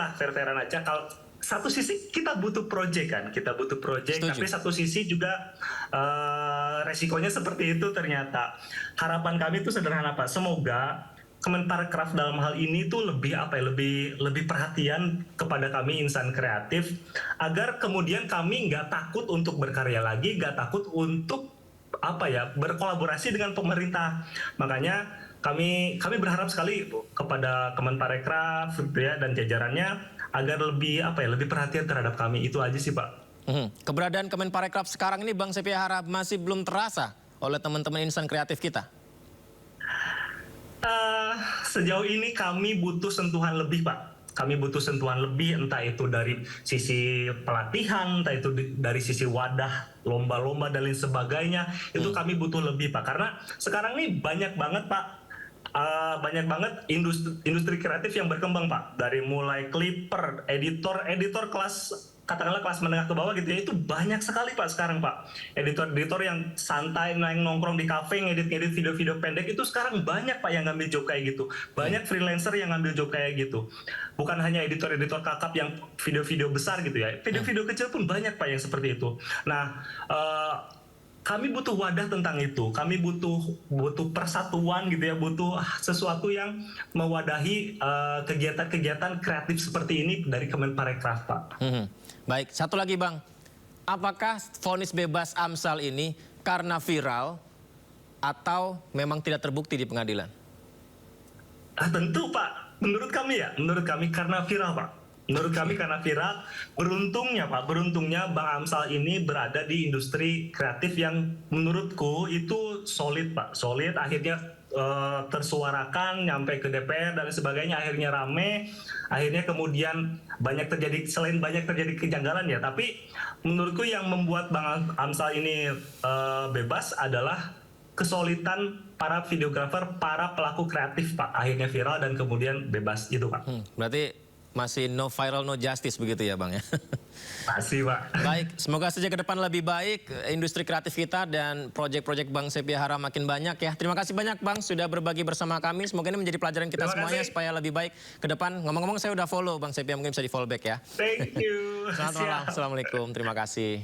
Kalau satu sisi kita butuh project kan, tapi satu sisi juga resikonya seperti itu ternyata. Harapan kami itu sederhana Pak, semoga Kemenparekraf dalam hal ini tuh lebih perhatian kepada kami insan kreatif, agar kemudian kami nggak takut untuk berkarya lagi, nggak takut untuk berkolaborasi dengan pemerintah. Makanya kami berharap sekali kepada Kemenparekraf ya, dan jajarannya agar lebih perhatian terhadap kami. Itu aja sih Pak. Keberadaan Kemenparekraf sekarang ini Bang Sepihara masih belum terasa oleh teman-teman insan kreatif kita. Sejauh ini kami butuh sentuhan lebih Pak. Entah itu dari sisi pelatihan, entah itu dari sisi wadah, lomba-lomba dan lain sebagainya. Itu kami butuh lebih Pak. Karena sekarang ini banyak banget Pak, industri kreatif yang berkembang Pak. Dari mulai clipper, editor kelas, katakanlah kelas menengah ke bawah gitu ya, itu banyak sekali Pak sekarang Pak. Editor yang santai, nongkrong di kafe, ngedit video-video pendek, itu sekarang banyak Pak yang ngambil job kayak gitu. Banyak freelancer yang ngambil job kayak gitu. Bukan hanya editor kakap yang video-video besar gitu ya, video-video kecil pun banyak Pak yang seperti itu. Nah, kami butuh wadah tentang itu. Kami butuh persatuan gitu ya, butuh sesuatu yang mewadahi kegiatan-kegiatan kreatif seperti ini dari Kemenparekraf Pak. Baik, satu lagi Bang, apakah vonis bebas Amsal ini karena viral atau memang tidak terbukti di pengadilan? Tentu Pak, menurut kami karena viral Pak. Beruntungnya Bang Amsal ini berada di industri kreatif yang menurutku itu solid Pak. Solid, akhirnya tersuarakan, nyampe ke DPR dan sebagainya, akhirnya rame, akhirnya kemudian selain banyak terjadi kejanggalan ya, tapi menurutku yang membuat Bang Amsal ini bebas adalah kesulitan para videografer, para pelaku kreatif Pak, akhirnya viral dan kemudian bebas itu Pak. Berarti masih no viral, no justice begitu ya Bang ya? Masih Pak. Baik, semoga saja ke depan lebih baik industri kreatif kita dan proyek-proyek Bang Sepihara makin banyak ya. Terima kasih banyak Bang sudah berbagi bersama kami. Semoga ini menjadi pelajaran kita semuanya supaya lebih baik ke depan. Ngomong-ngomong saya udah follow Bang Sepihara, mungkin bisa di follow back ya. Thank you. Selamat malam, Assalamualaikum, terima kasih.